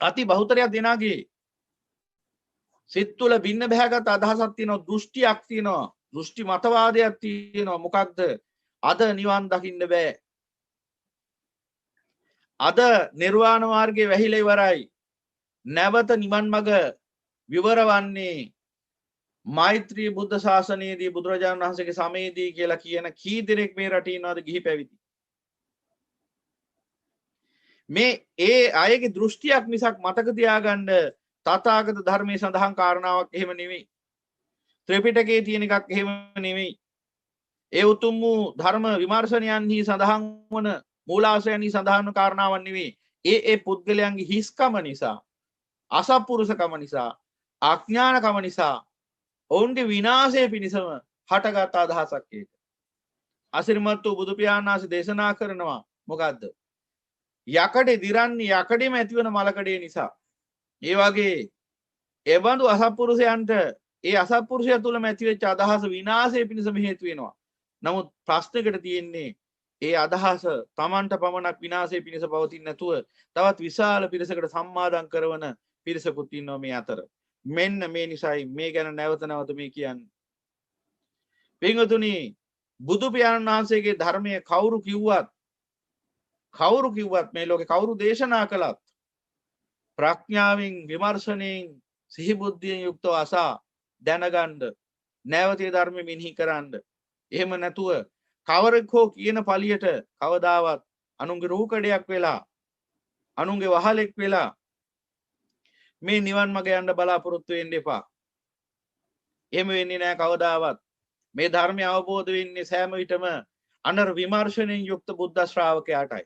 අති බහුතරයක් දෙනාගේ සිත් තුළ බින්න බහැගත් අදහසක් තියෙනවා, දෘෂ්ටියක් තියෙනවා, දෘෂ්ටි මතවාදයක් තියෙනවා. මොකක්ද? අද නිවන් දකින්න බෑ. අද නිර්වාණ මාර්ගයේ වැහිලා ඉවරයි. නැවත නිවන් මඟ විවර වන්නේ මෛත්‍රී බුද්ධ ශාසනයේදී බුදුරජාණන් වහන්සේගේ සමයේදී කියලා කියන කී දෙනෙක් මේ රටේ ඉන්නවද ගිහි පැවිදි? මේ ඒ අයගේ දෘෂ්ටියක් මිසක් මතක තියාගන්න තථාගත ධර්මයේ සඳහන් කාරණාවක් එහෙම නෙවෙයි. ත්‍රිපිටකයේ තියෙන එකක් එහෙම නෙවෙයි. ඒ උතුම් වූ ධර්ම විමර්ශනයන්හි සඳහන් වන මූලාශ්‍රයන්හි සඳහන් වන කාරණාවක් නෙවෙයි. ඒ පුද්ගලයන්ගේ හිස්කම නිසා, අසත්පුරුෂකම නිසා, අඥානකම නිසා ඔවුන්ගේ විනාශය පිණිසම හටගත් අදහසක් ඒක. අසිරිමත් වූ බුදු පියාණන් වහන්සේ දේශනා කරනවා මොකද්ද? යකඩේ දිරන්නේ යකඩේම ඇතිවන මලකඩේ නිසා. ඒ වගේ එබඳු අසත්පුරුෂයන්ට ඒ අසත්පුරුෂය තුළම ඇතිවෙච්ච අදහස විනාශය පිණිසම හේතු වෙනවා. නමුත් ප්‍රශ්නයකට තියෙන්නේ ඒ අදහස Tamanට පමණක් විනාශේ පිණිස පවතින්නේ නැතුව තවත් විශාල පිරිසකට සම්මාදම් කරන පිරිසකුත් ඉන්නවා මේ අතර. මෙන්න මේ නිසායි මේ ගැන නැවත නැවත මේ කියන්නේ. පින්වතුනි, බුදු පියාණන් වහන්සේගේ ධර්මයේ කවුරු කිව්වත් මේ ලෝකේ කවුරු දේශනා කළත් ප්‍රඥාවෙන් විමර්ශනයෙන් සිහි බුද්ධියෙන් යුක්තව අසා දැනගන්න නැවතේ ධර්මෙ මෙනෙහි කරන්න. එහෙම නැතුව කවරෙක් හෝ කියන පළියට කවදාවත් අනුන්ගේ රූකඩයක් වෙලා අනුන්ගේ වහලෙක් වෙලා මේ නිවන් මඟ යන්න බලාපොරොත්තු වෙන්න එපා. එහෙම වෙන්නේ නැහැ කවදාවත්. මේ ධර්මය අවබෝධ වෙන්නේ සෑම විටම අනර විමර්ශනයෙන් යුක්ත බුද්ධ ශ්‍රාවකයාටයි.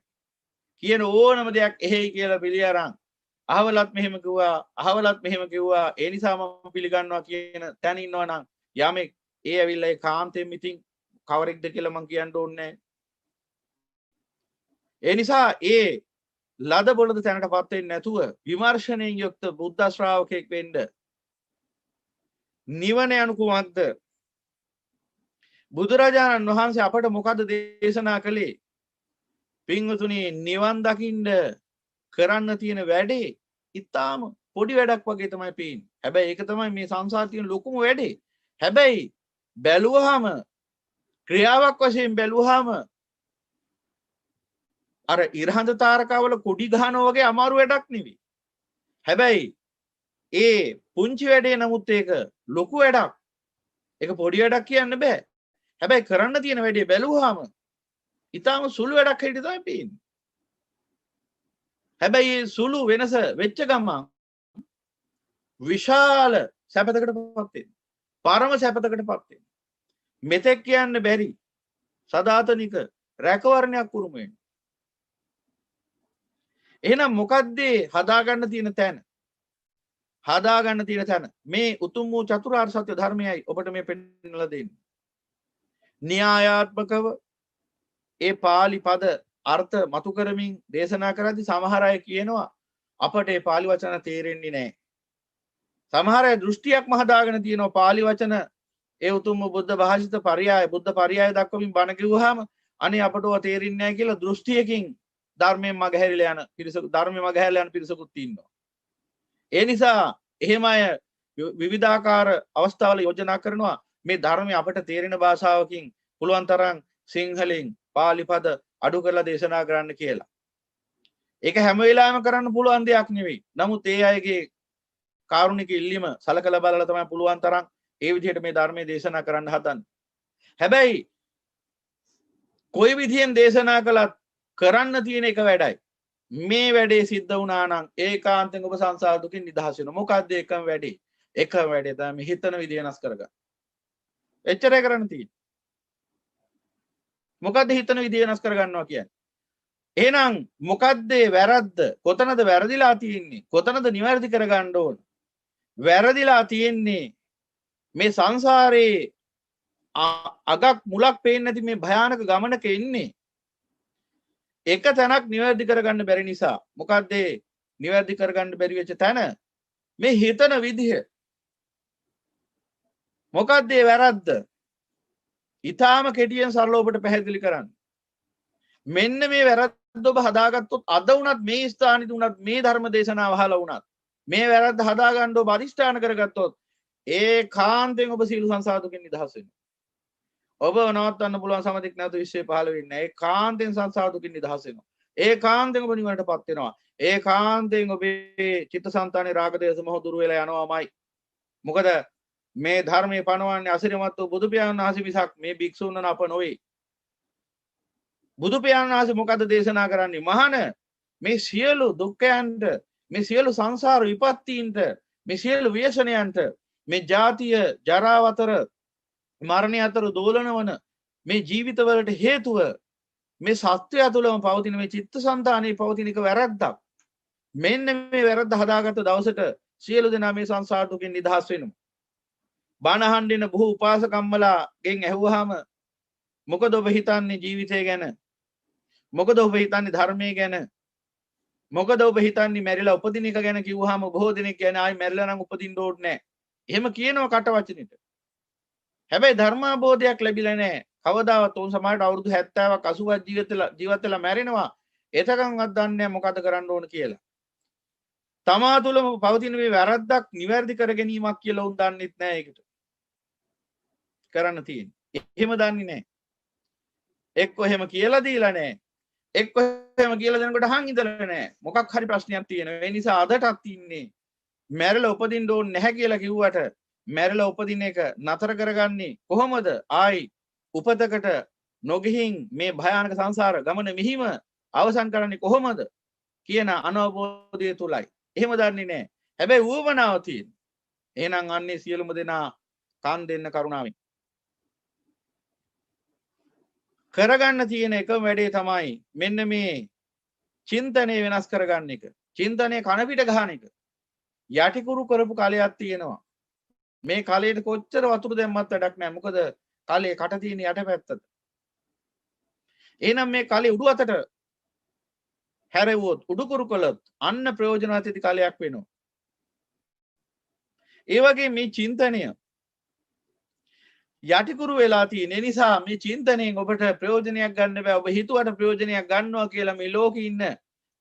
කියන ඕනම දෙයක් එහෙයි කියලා පිළි අරන් අහවලත් මෙහෙම කිව්වා ඒ නිසා මම පිළිගන්නවා කියන තැන ඉන්නවා නම් යමෙක් ඒ ඇවිල්ලා ඒ කාන්තෙන් මිතින් කවරෙක්ද කියලා මං කියන්න ඕනේ නැහැ. ඒ නිසා ඒ ලද බොළඳ තැනටපත් වෙන්නේ නැතුව විමර්ශනයෙන් යුක්ත බුද්ධ ශ්‍රාවකෙක් වෙන්න. නිවන යනු කුමක්ද? බුදුරජාණන් වහන්සේ අපට මොකද දේශනා කළේ? පින්වතුනි, නිවන් දකින්න කරන්න තියෙන වැඩේ ඉතාම පොඩි වැඩක් වගේ තමයි පේන්නේ. හැබැයි ඒක තමයි මේ සංසාරේ තියෙන ලොකුම වැඩේ. හැබැයි බැලුවහම ක්‍රියාවක් වශයෙන් බැලුවහම අර ඉරහඳ තාරකාවල කුඩි ගහනවා වගේ අමාරු වැඩක් නෙවෙයි. හැබැයි ඒ පුංචි වැඩේ නමුත් ඒක ලොකු වැඩක්. ඒක පොඩි වැඩක් කියන්න බෑ. හැබැයි කරන්න තියෙන වැඩේ බැලුවාම ඊටාම සුළු වැඩක් හැටියට තමයි පේන්නේ. හැබැයි සුළු වෙනස වෙච්ච ගමන් විශාල සැපතකටපත් වෙනවා. පරම සැපතකටපත් වෙනවා. මෙතෙක් කියන්න බැරි සදාතනික රැකවරණයක් උරුම වෙනවා. එහෙනම් මොකද්ද හදාගන්න තියෙන තැන? හදාගන්න තියෙන තැන මේ උතුම් වූ චතුරාර්ය සත්‍ය ධර්මයයි ඔබට මේ පෙන්වලා දෙන්නේ. න්‍යායාත්මකව ඒ පාලි පද අර්ථ මතු කරමින් දේශනා කරද්දී සමහර අය කියනවා අපට ඒ පාලි වචන තේරෙන්නේ නැහැ. සමහර අය දෘෂ්ටියක්ම හදාගෙන තියෙනවා පාලි වචන ඒ උතුම් බුද්ධ භාෂිත පරයය බුද්ධ පරයය දක්වමින් බණ කිව්වහම අනේ අපට ඔය තේරෙන්නේ නැහැ කියලා දෘෂ්ටියකින් ධර්මයෙන් මගහැරිලා යන පිරිසක ධර්මයෙන් මගහැරලා යන පිරිසකුත් ඉන්නවා. ඒ නිසා එහෙම අය විවිධාකාර අවස්ථාවල යෝජනා කරනවා මේ ධර්මය අපට තේරෙන භාෂාවකින් පුළුවන් තරම් සිංහලෙන් පාලි පද අඩු කරලා දේශනා කරන්න කියලා. ඒක හැම වෙලාවෙම කරන්න පුළුවන් දෙයක් නෙවෙයි. නමුත් ඒ අයගේ කාරුණික ඉල්ලීම සලකලා බලලා තමයි පුළුවන් තරම් ඒ විදිහට මේ ධර්මයේ දේශනා කරන්න හදන්නේ. හැබැයි කොයි විදිහෙන් දේශනා කළත් කරන්න තියෙන එක වැඩයි. මේ වැඩේ සිද්ධ වුණා නම් ඒකාන්තයෙන් ඔබ සංසාර දුකින් නිදහස් වෙනවා. මොකද්ද එකම වැඩේ? එකම වැඩේ තමයි හිතන විදිය වෙනස් කරගන්න. එච්චරයි කරන්න තියෙන්නේ. මොකද්ද හිතන විදිය වෙනස් කරගන්නවා කියන්නේ? එහෙනම් මොකද්ද වැරද්ද? කොතනද වැරදිලා තියෙන්නේ? කොතනද නිවැරදි කරගන්න ඕන? වැරදිලා තියෙන්නේ මේ සංසාරේ අගක් මුලක් පේන්නේ නැති මේ භයානක ගමනක ඉන්නේ. එක තැනක් නිවැරදි කරගන්න බැරි නිසා. මොකද්ද නිවැරදි කරගන්න බැරි වෙච්ච තැන? මේ හිතන විදිය. මොකද්ද වැරද්ද? ඊටාම කෙටියෙන් සරලව ඔබට පැහැදිලි කරන්න. මෙන්න මේ වැරද්ද ඔබ හදාගත්තොත් අද වුණත් මේ ස්ථානෙදි වුණත් මේ ධර්ම දේශනාව අහලා වුණත් මේ වැරද්ද හදාගන්න ඔබ අදිෂ්ඨාන කරගත්තොත් ඒකාන්තයෙන් ඔබ සීල සංසාර දුකින් නිදහස් වෙනවා. ඔබ නවත්තන්න පුළුවන් සමතික් නැතු විශ්වය පහළ වෙන්නේ නැහැ. ඒකාන්තයෙන් සංසාර දුකින් නිදහස් වෙනවා. ඒකාන්තයෙන් ඔබ නිවනටපත් වෙනවා. ඒකාන්තයෙන් ඔබේ චිත්තසංතානයේ රාග දේශ මොහ දුර වෙලා යනවාමයි. මොකද මේ ධර්මයේ පනවන්නේ අසිරිමත් වූ බුදු පියාණන් වහන්සේ මිසක් මේ භික්ෂුන් අප නොවේ. බුදු පියාණන් වහන්සේ මොකද දේශනා කරන්නේ? මහාන මේ සියලු දුක්ඛයන්ට, මේ සියලු සංසාර විපත්තීන්ට, මේ සියලු ව්‍යසනයන්ට, මේ ජාතිය ජරාව අතර මරණය අතර දෝලන වන මේ ජීවිතවලට හේතුව මේ සත්‍යය තුළම පවතින මේ චිත්තසංතානයේ පවතින එක වැරද්දක්. මෙන්න මේ වැරද්ද හදාගත්ත දවසට සියලු දෙනා මේ සංසාර දුකින් නිදහස් වෙනවා. බණ අහන්න ඉන්න බොහෝ උපාසකම්මලාගෙන් ඇහුවාම මොකද ඔබ හිතන්නේ ජීවිතය ගැන? මොකද ඔබ හිතන්නේ ධර්මයේ ගැන? මොකද ඔබ හිතන්නේ මැරිලා උපදින එක ගැන කිව්වහම බොහෝ දෙනෙක් කියන්නේ ආයි මැරිලා නම් උපදින්න ඕනේ නැහැ. එහෙම කියනවා කට වචනෙට. හැබැයි ධර්මාබෝධයක් ලැබිලා නැහැ. කවදාවත් උන් සමහරට අවුරුදු 70ක් 80ක් ජීවත් වෙලා මැරෙනවා. එතකන්වත් දන්නේ නැහැ මොකද කරන්න ඕන කියලා. තමා තුළම පවතින මේ වැරද්දක් නිවැරදි කර ගැනීමක් කියලා උන් දන්නෙත් නැහැ ඒකට. කරන්න තියෙන්නේ. එහෙම දන්නේ නැහැ. එක්ක එහෙම කියලා දීලා නැහැ. එක්ක එහෙම කියලා දෙනකොට අහන් ඉඳලා නැහැ. මොකක් හරි ප්‍රශ්නයක් තියෙනවා. ඒ නිසා අදටත් ඉන්නේ මැරලා උපදින්න ඕනේ නැහැ කියලා කිව්වට මැරලා උපදින එක නතර කරගන්නේ කොහොමද? ආයි උපතකට නොගිහින් මේ භයානක සංසාර ගමන මෙහිම අවසන් කරන්නේ කොහොමද කියන අනවබෝධය තුලයි. එහෙම දන්නේ නැහැ. හැබැයි ඌවමනාව තියෙන. එහෙනම් අන්නේ සියලුම දෙනා කන් දෙන්න කරුණාවෙන්. කරගන්න තියෙන එකම වැඩේ තමයි මෙන්න මේ චින්තනය වෙනස් කරගන්න එක. චින්තනය කන පිට ගහන එක. යටිකුරු කරපු කලයක් තියෙනවා. මේ කලයට කොච්චර වතුර දැම්මත් වැඩක් නැහැ. මොකද කලේ කට තියෙන යටපැත්තට. එහෙනම් මේ කලේ උඩු අතට හැරෙවුවොත් උඩුකුරු කළොත් අන්න ප්‍රයෝජනවත් ඇති කලයක් වෙනවා. ඒ වගේ මේ චින්තනය යටිකුරු වෙලා තියෙන නිසා මේ චින්තනයෙන් ඔබට ප්‍රයෝජනයක් ගන්න බෑ. ඔබ හිතුවට ප්‍රයෝජනයක් ගන්නවා කියලා මේ ලෝකේ ඉන්න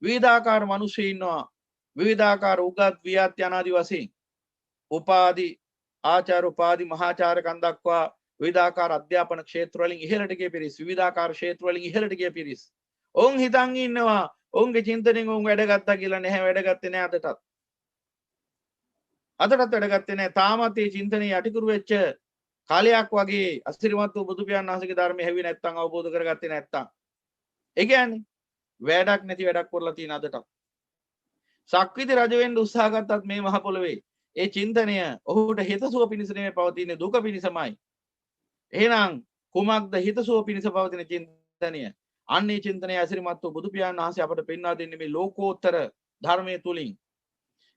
විවිධාකාර මිනිස්සු ඉන්නවා. විවිධාකාර උගත් වියත් යනාදි වශයෙන් උපාධි ආචාර උපාධි මහාචාරකම් දක්වා විවිධාකාර අධ්‍යාපන ක්ෂේත්‍ර වලින් ඉහළට ගිය පිරිස් විවිධාකාර ක්ෂේත්‍ර වලින් ඉහළට ගිය පිරිස්. ඔවුන් හිතන් ඉන්නවා ඔවුන්ගේ චින්තනයෙන් ඔවුන් වැඩ ගත්තා කියලා. නැහැ, වැඩ ගත්තේ නැහැ අදටත්. අදටත් වැඩ ගත්තේ නැහැ. තාමත් මේ චින්තනයේ යටිකුරු වෙච්ච කාලයක් වගේ අස්තිරමත් වූ බුදු පියාණන් වහන්සේගේ ධර්මය හැවි නැත්තම් අවබෝධ කරගත්තේ නැත්තම් ඒ කියන්නේ වැඩක් නැති වැඩක් කරලා තියෙන අදට. සක්විති රජ වෙන්න උත්සාහ ගත්තත් මේ මහ පොළවේ ඒ චින්තනය ඔහුට හිතසුව පිණිස නෙමෙයි පවතින්නේ, දුක පිණිසමයි. එහෙනම් කුමක්ද හිතසුව පිණිස පවතින චින්තනය? අන්නේ චින්තනය අසිරිමත් වූ බුදු පියාණන් වහන්සේ අපට පෙන්වා දෙන්නේ මේ ලෝකෝත්තර ධර්මයේ තුලින්.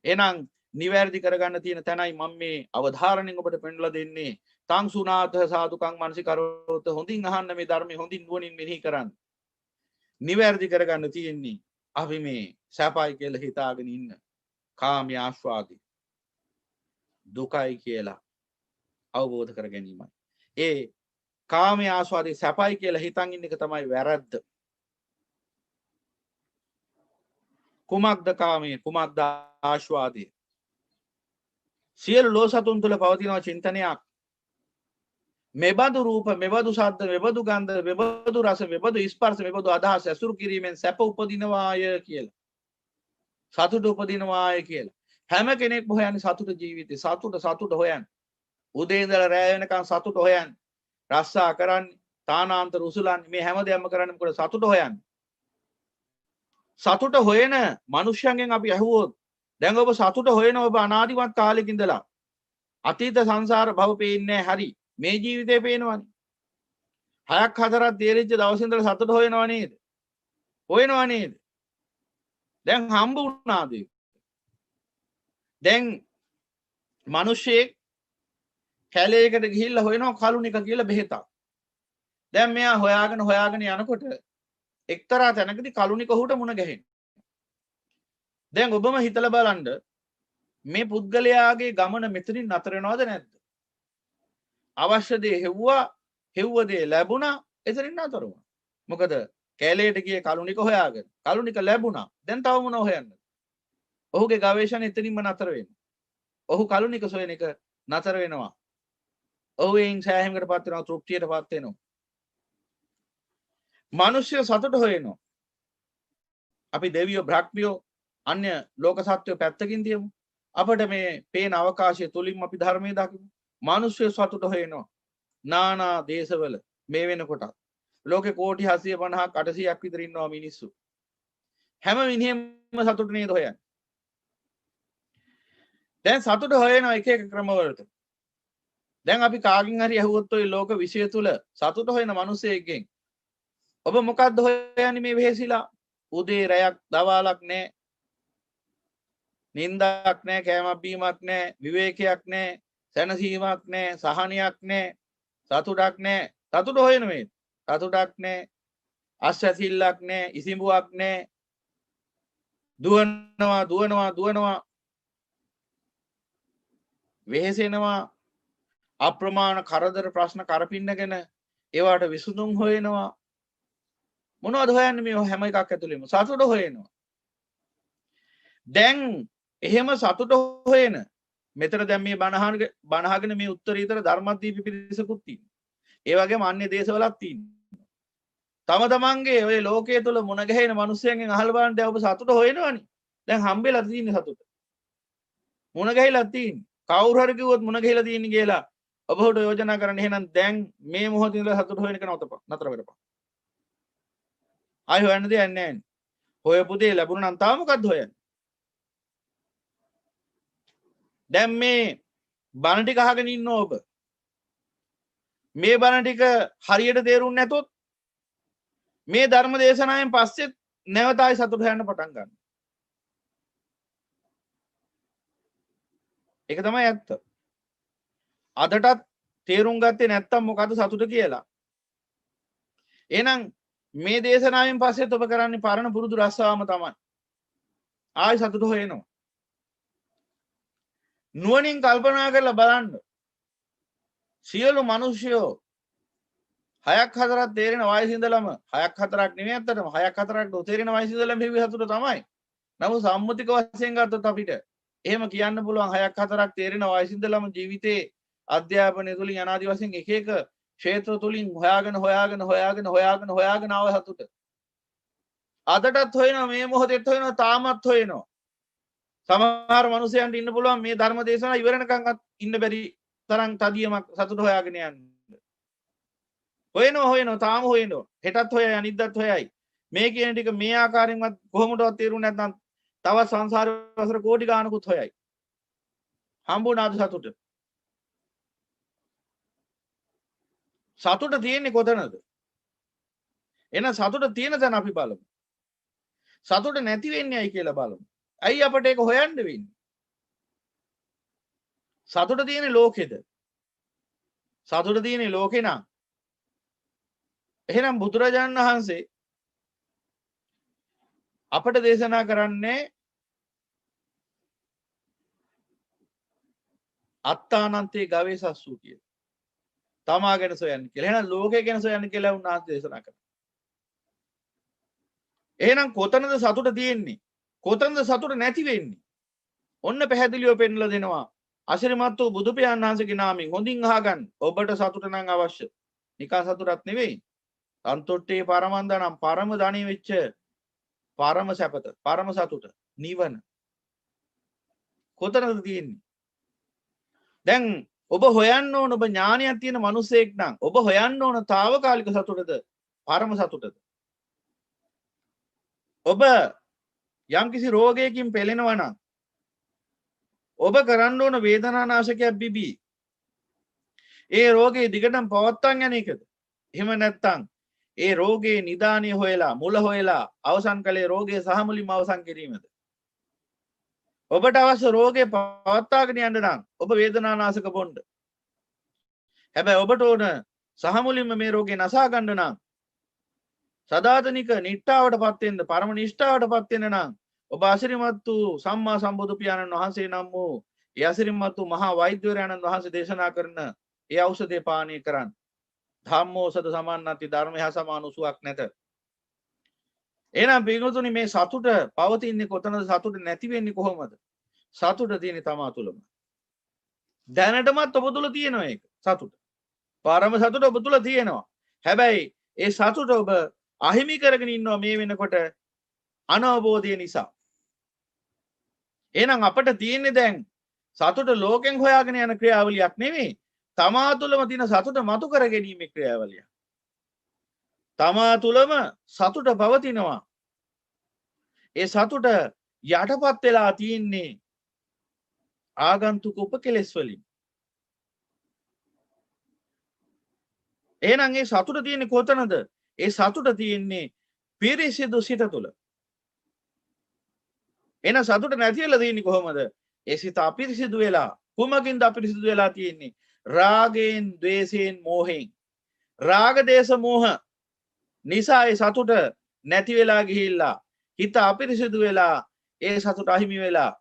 එහෙනම් නිවැරදි කරගන්න තියෙන තැනයි මම මේ අවධාරණයෙන් ඔබට පෙන්වලා දෙන්නේ. තං සුනාත සාදුකං මනසිකරෝත. හොඳින් අහන්න මේ ධර්මයේ, හොඳින් නුවණින් මෙනෙහි කරන්න. නිවැරදි කරගන්න තියෙන්නේ අපි මේ සැපයි කියලා හිතාගෙන ඉන්න කාමී ආස්වාදී දුකයි කියලා අවබෝධ කර ගැනීමයි. ඒ කාමී ආස්වාදී සැපයි කියලා හිතන් ඉන්න එක තමයි වැරද්ද. කුමක්ද කාමී, කුමක්ද ආස්වාදී? සියලු ලෝසතුන් තුළ පවතින චින්තනයක්. මෙබඳු රූප, මෙබඳු ශබ්ද, මෙබඳු ගන්ධ, මෙබඳු රස, මෙබඳු ස්පර්ශ, මෙබඳු අදහස් ඇසුරු කිරීමෙන් සැප උපදිනවාය කියලා. සතුට උපදිනවාය කියලා. හැම කෙනෙක්ම හොයන්නේ සතුට ජීවිතේ. සතුට හොයන්නේ. උදේ ඉඳලා රැය වෙනකන් සතුට හොයන්නේ. රස්සා කරන්නේ, තානාන්තර උසුලන්නේ, මේ හැමදේම කරන්නේ මොකද? සතුට හොයන්නේ. සතුට හොයන මිනිස්යන්ගෙන් අපි අහුවොත් දැන් ඔබ සතුට හොයන ඔබ අනාදිමත් කාලෙක ඉඳලා අතීත සංසාර භව පේන්නේ හරි මේ ජීවිතේ පේනවනේ. 6ක් 4ක් තේරිච්ච දවසේ ඉඳලා සතුට හොයනව නේද? හොයනව නේද? දැන් හම්බ වුණාද? දැන් මිනිස්සෙක් කැලේකට ගිහිල්ලා හොයනවා කලුනික කියලා බෙහෙතක්. දැන් මෙයා හොයාගෙන යනකොට එක්තරා තැනකදී කලුනික ඔහුට මුණ ගැහෙනවා. දැන් ඔබම හිතලා බලන්න මේ පුද්ගලයාගේ ගමන මෙතනින් නතර වෙනවද නැද්ද? අවශ්‍ය දේ හෙව්ව දේ ලැබුණා, එතනින් නතර වුණා. මොකද කැලේට ගියේ කලුනික හොයාගෙන. කලුනික ලැබුණා. දැන් තව මොනව හොයන්නද? ඔහුගේ ගවේෂණ එතනින්ම නතර වෙනවා. ඔහු කලුනික සොයන එක නතර වෙනවා. ඔහු එයින් සෑහීමකටපත් වෙනවා, තෘප්තියටපත් වෙනවා. මිනිස්සු සතුට හොයනවා. අපි දෙවියෝ බ්‍රහ්මියෝ අන්‍ය ලෝක සත්වෝ පැත්තකින් තියමු. අපිට මේ පේන අවකාශය තුලින් අපි ධර්මයේ දකිමු. මිනිස්සු සතුට හොයනවා. නානා දේශවල මේ වෙනකොට ලෝකේ කෝටි 750ක් 800ක් විතර ඉන්නවා මිනිස්සු. හැම මිනිහෙම සතුට නේද හොයන්නේ? දැන් සතුට හොයන එක ක්‍රමවලට. දැන් අපි කාගෙන් හරි අහුවොත් ඔය ලෝක විශ්වය තුල සතුට හොයන මිනිසෙක්ගෙන් ඔබ මොකද්ද හොයන්නේ මේ වෙහෙසිලා? උදේ රැයක් දවාලක් නැහැ. නින්දාවක් නැහැ, කෑමක් බීමක් නැහැ, විවේකයක් නැහැ, සැනසීමක් නැහැ, සහනයක් නැහැ, සතුටක් නැහැ. සතුට හොයන මේ. සතුටක් නැහැ. අස්සසිල්ලක් නැහැ, ඉසිඹුවක් නැහැ. දුවනවා. වෙහෙසෙනවා. අප්‍රමාණ කරදර ප්‍රශ්න කරපින්නගෙන ඒවට විසඳුම් හොයනවා. මොනවද හොයන්නේ මේ හැම එකක් ඇතුළෙම? සතුට හොයනවා. දැන් එහෙම සතුට හොයන මෙතන දැන් මේ බණහගෙන මේ උත්තරීතර ධර්මදීප පිරිසකුත් තියෙනවා. ඒ වගේම අන්‍ය දේශවලත් තියෙනවා. තම තමන්ගේ ඔය ලෝකයේ තුල මුණ ගැහෙන මිනිස්සුන්ගෙන් අහලා බලන්න දැන් ඔබ සතුට හොයනවනේ. දැන් හම්බෙලා තියෙන සතුට. මුණ ගැහිලා තියෙන්නේ. කවුරු හරි කිව්වොත් මුණ ගැහිලා තියෙන්නේ කියලා ඔබට යෝජනා කරන්න. එහෙනම් දැන් මේ මොහොතේ ඉඳලා සතුට හොයන එක නතර කරපන්. ආයි හොයන්න දෙයක් නැහැ. හොයපු දේ ලැබුණා නම් තාම මොකද්ද හොයන්නේ? දැන් මේ බණ ටික අහගෙන ඉන්න ඔබ මේ බණ ටික හරියට තේරුන්නේ නැතොත් මේ ධර්ම දේශනාවෙන් පස්සේ නැවත ආයි සතුට හොයන්න පටන් ගන්න. ඒක තමයි ඇත්ත. අදටත් තේරුම් ගත්තේ නැත්තම් මොකද්ද සතුට කියලා. එහෙනම් මේ දේශනාවෙන් පස්සෙත් ඔබ කරන්නේ පරණ පුරුදු රස්සාවම තමයි. ආයි සතුට හොයනවා. නුවණින් කල්පනා කරලා බලන්න. සියලු මිනිස්සුયો 6ක් 4ක් තේරෙන වයස ඉඳලම 6ක් 4ක් නෙමෙයි අත්තටම 6ක් 4ක් තේරෙන වයස ඉඳලම හිවි සතුට තමයි. නමුත් සම්මුතික වශයෙන් ගත්තොත් අපිට එහෙම කියන්න පුළුවන් 6ක් 4ක් තේරෙන වයස ඉඳලම ජීවිතේ අධ්‍යාපනය තුලින් අනාදි වශයෙන් එක එක ක්ෂේත්‍ර තුලින් හොයාගෙන ආව සතුට. අදටත් හොයනවා මේ මොහොතේත් හොයනවා තාමත් හොයනවා. සමහර මිනිසයන්ට ඉන්න පුළුවන් මේ ධර්ම දේශනා ඉවර වෙනකන් ඉන්න බැරි තරම් තදියමක් සතුට හොයාගෙන යන්න. හොයනවා තාම හොයනවා. හෙටත් හොයයි අනිද්දාත් හොයයි. මේ කියන ටික මේ ආකාරයෙන්වත් කොහොමදවත් තේරුනේ නැත්නම් තවත් සංසාරේ වසර කෝටි ගානකුත් හොයයි. හම්බුණාද සතුට? සතුට තියෙන්නේ කොතනද? එහෙනම් සතුට තියෙන තැන අපි බලමු. සතුට නැති වෙන්නේ ඇයි කියලා බලමු. ඇයි අපට ඒක හොයන්න වෙන්නේ? සතුට තියෙන්නේ ලෝකෙද? සතුට තියෙන්නේ ලෝකේ නම් එහෙනම් බුදුරජාණන් වහන්සේ අපට දේශනා කරන්නේ අත්තානන්තේ ගවේසස්සු කියලා. තමා ගැන සොයන්න කියලා. එහෙනම් ලෝකය ගැන සොයන්න කියලා උන්වහන්සේ දේශනා කරා. එහෙනම් කොතනද සතුට තියෙන්නේ? කොතනද සතුට නැති වෙන්නේ? ඔන්න පැහැදිලිව පෙන්වලා දෙනවා. අසිරිමත් වූ බුදු පියාණන් වහන්සේගේ නාමයෙන් හොඳින් අහගන්න. ඔබට සතුට නම් අවශ්‍ය. නිකන් සතුටක් නෙවෙයි. සන්තුට්ඨේ පරමන්දනම් පරම ධනෙ වෙච්ච පරම සැපත, පරම සතුට, නිවන. කොතනද තියෙන්නේ? දැන් ඔබ හොයන්න ඕන ඔබ ඥානයක් තියෙන මිනිසෙක් නම් ඔබ හොයන්න ඕන తాවකාලික සතුටද, පරම සතුටද? ඔබ යම්කිසි රෝගයකින් පෙළෙනවා නම් ඔබ කරන්න ඕන වේදනානාශකයක් බිබී ඒ රෝගේ දිගටම පවත්වාගෙන යන එකද? එහෙම නැත්නම් ඒ රෝගේ නිදානිය හොයලා මුල හොයලා අවසන් කලේ රෝගයේ සහ මුලින්ම අවසන් කිරීමද? ඔබට අවශ්‍ය රෝගේ පවත්වාගෙන යන්න නම් ඔබ වේදනානාශක බොන්න. හැබැයි ඔබට ඕන සහ මුලින්ම මේ රෝගේ නසා ගන්න නම් සදාතනික නිට්ඨාවටපත් වෙන්න, පරම නිෂ්ඨාවටපත් වෙන්න නම් ඔබ අසිරිමත් වූ සම්මා සම්බුදු පියාණන් වහන්සේ නම් වූ ඒ අසිරිමත් වූ මහා වෛද්‍යවරයන්න් වහන්සේ දේශනා කරන ඒ ඖෂධය පානය කරන්න. ධම්මෝසද සමන්නති ධර්මය හා සමාන උසුවක් නැත. එහෙනම් පිටුතුනි මේ සතුට පවතින්නේ කොතනද? සතුට නැති වෙන්නේ කොහොමද? සතුට තියෙන්නේ තමා තුළම. දැනටමත් ඔබ තුළ තියෙනවා ඒක සතුට. පරම සතුට ඔබ තුළ තියෙනවා. හැබැයි ඒ සතුට ඔබ අහිමි කරගෙන ඉන්නවා මේ වෙනකොට අනවබෝධය නිසා. එහෙනම් අපිට තියෙන්නේ දැන් සතුට ලෝකෙන් හොයාගෙන යන ක්‍රියාවලියක් නෙමෙයි. තමා තුළම තියෙන සතුට මතු කර ගැනීමේ ක්‍රියාවලිය. තමා තුළම සතුට පවතිනවා. ඒ සතුට යටපත් වෙලා තියෙන්නේ ආගන්තුක උපකලෙස් වලින්. එහෙනම් ඒ සතුට තියෙන්නේ කොතනද? ඒ සතුට තියෙන්නේ පිරිසිදු සිත තුළ. එහෙනම් සතුට නැති වෙලා තියෙන්නේ කොහොමද? ඒ සිත අපිරිසිදු වෙලා. කුමකින්ද අපිරිසිදු වෙලා තියෙන්නේ? රාගයෙන්, ද්වේෂයෙන්, මෝහයෙන්. රාග, දේශ, මෝහ නිසා ඒ සතුට නැති වෙලා ගිහිල්ලා හිත අපිරිසිදු වෙලා ඒ සතුට අහිමි වෙලා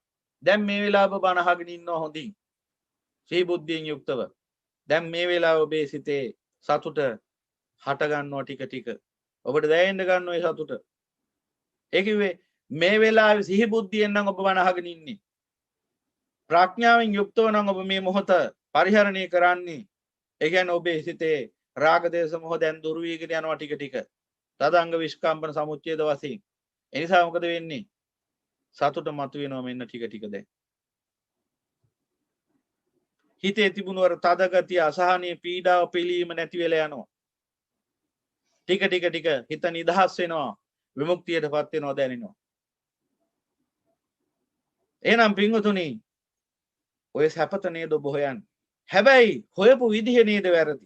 දැන් මේ වෙලාව බණ අහගෙන ඉන්නවා හොඳින්. සිහි බුද්ධියෙන් යුක්තව. දැන් මේ වෙලාව ඔබේ සිතේ සතුට හට ගන්නවා ටික ටික. ඔබට දැනෙන්න ගන්නවා ඒ සතුට. ඒ කිව්වේ මේ වෙලාවේ සිහි බුද්ධියෙන් නම් ඔබ බණ අහගෙන ඉන්නේ. ප්‍රඥාවෙන් යුක්තව නම් ඔබ මේ මොහොත පරිහරණය කරන්නේ. ඒ කියන්නේ ඔබේ සිතේ රාග දේශ මොහ දැන් දුරු වීගෙන යනවා ටික ටික. තදංග විස්කම්පන සමුච්ඡේද වශයෙන්. ඒ නිසා මොකද වෙන්නේ? සතුට මතුවෙනවා මෙන්න ටික ටික දැන්. හිතේ තිබුණු අර තද ගතිය, අසහනීය පීඩාව, පිළීම නැති වෙලා යනවා. ටික ටික ටික හිත නිදහස් වෙනවා, විමුක්තියටපත් වෙනවා දැනෙනවා. එහෙනම් පින්වතුනි, ඔය සැපත නේද ඔබ හොයන්නේ. හැබැයි හොයපු විදිහ නේද වැරදි.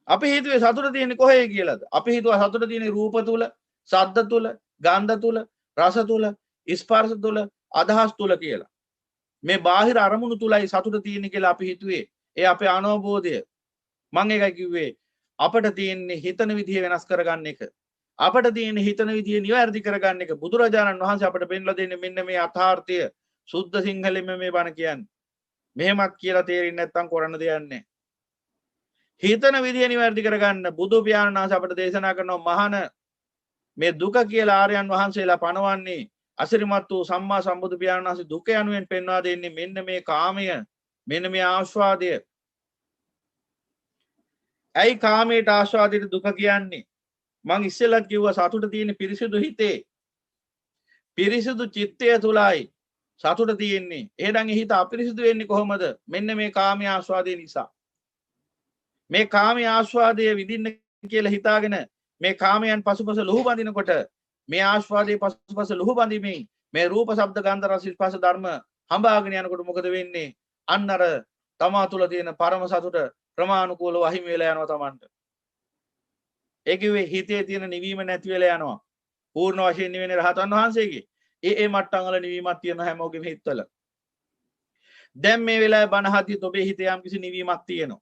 අපි හිතුවේ සතුට තියෙන්නේ කොහේ කියලාද? අපි හිතුවා සතුට තියෙන්නේ රූප තුල, ශබ්ද තුල, ගන්ධ තුල, රස තුල, ස්පර්ශ තුල, අදහස් තුල කියලා. මේ බාහිර අරමුණු තුලයි සතුට තියෙන්නේ කියලා අපි හිතුවේ. ඒ අපේ අනවබෝධය. මම ඒකයි කිව්වේ අපිට තියෙන්නේ හිතන විදිහ වෙනස් කරගන්න එක. අපිට තියෙන්නේ හිතන විදිහ නිවැරදි කරගන්න එක. බුදුරජාණන් වහන්සේ අපිට පෙන්ලා දෙන්නේ මෙන්න මේ යථාර්ථය. සුද්ධ සිංහලෙන් මේ බණ කියන්නේ. මෙහෙමත් කියලා තේරෙන්නේ නැත්නම් කරන්න දෙයක් නැහැ. හිතන විදිය නිවැරදි කරගන්න බුදු පියාණන් වහන්සේ අපට දේශනා කරනවා මහාන මේ දුක කියලා ආර්යයන් වහන්සේලා පනවන්නේ අසිරිමත් වූ සම්මා සම්බුදු පියාණන් වහන්සේ දුක යනුවෙන් පෙන්වා දෙන්නේ මෙන්න මේ කාමය, මෙන්න මේ ආස්වාදය. ඇයි කාමයට ආස්වාදයට දුක කියන්නේ? මං ඉස්සෙල්ලත් කිව්වා සතුට තියෙන පිරිසිදු හිතේ. පිරිසිදු චිත්තය තුලයි සතුට තියෙන්නේ. එහෙනම් හිත අපිරිසිදු වෙන්නේ කොහොමද? මෙන්න මේ කාමයේ ආස්වාදය නිසා. මේ කාමයේ ආස්වාදය විඳින්න කියලා හිතාගෙන මේ කාමයන් පසුපස ලුහු බඳිනකොට මේ ආස්වාදයේ පසුපස ලුහු බඳිමින් මේ රූප ශබ්ද ගන්ධ රස ස්පර්ශ ධර්ම හඹාගෙන යනකොට මොකද වෙන්නේ? අන්න අර තමා තුළ තියෙන පරම සතුට ප්‍රමාණිකූලව අහිමි වෙලා යනවා Tamanට. ඒ කිව්වේ හිතේ තියෙන නිවීම නැති වෙලා යනවා. පූර්ණ වශයෙන් නිවෙන්නේ රහතන් වහන්සේගේ. ඒ මට්ටම් වල නිවීමක් තියෙන හැමෝගෙම හිතවල. දැන් මේ වෙලාවේ බණ හදිත් ඔබේ හිතේ යම් කිසි නිවීමක් තියෙනවා.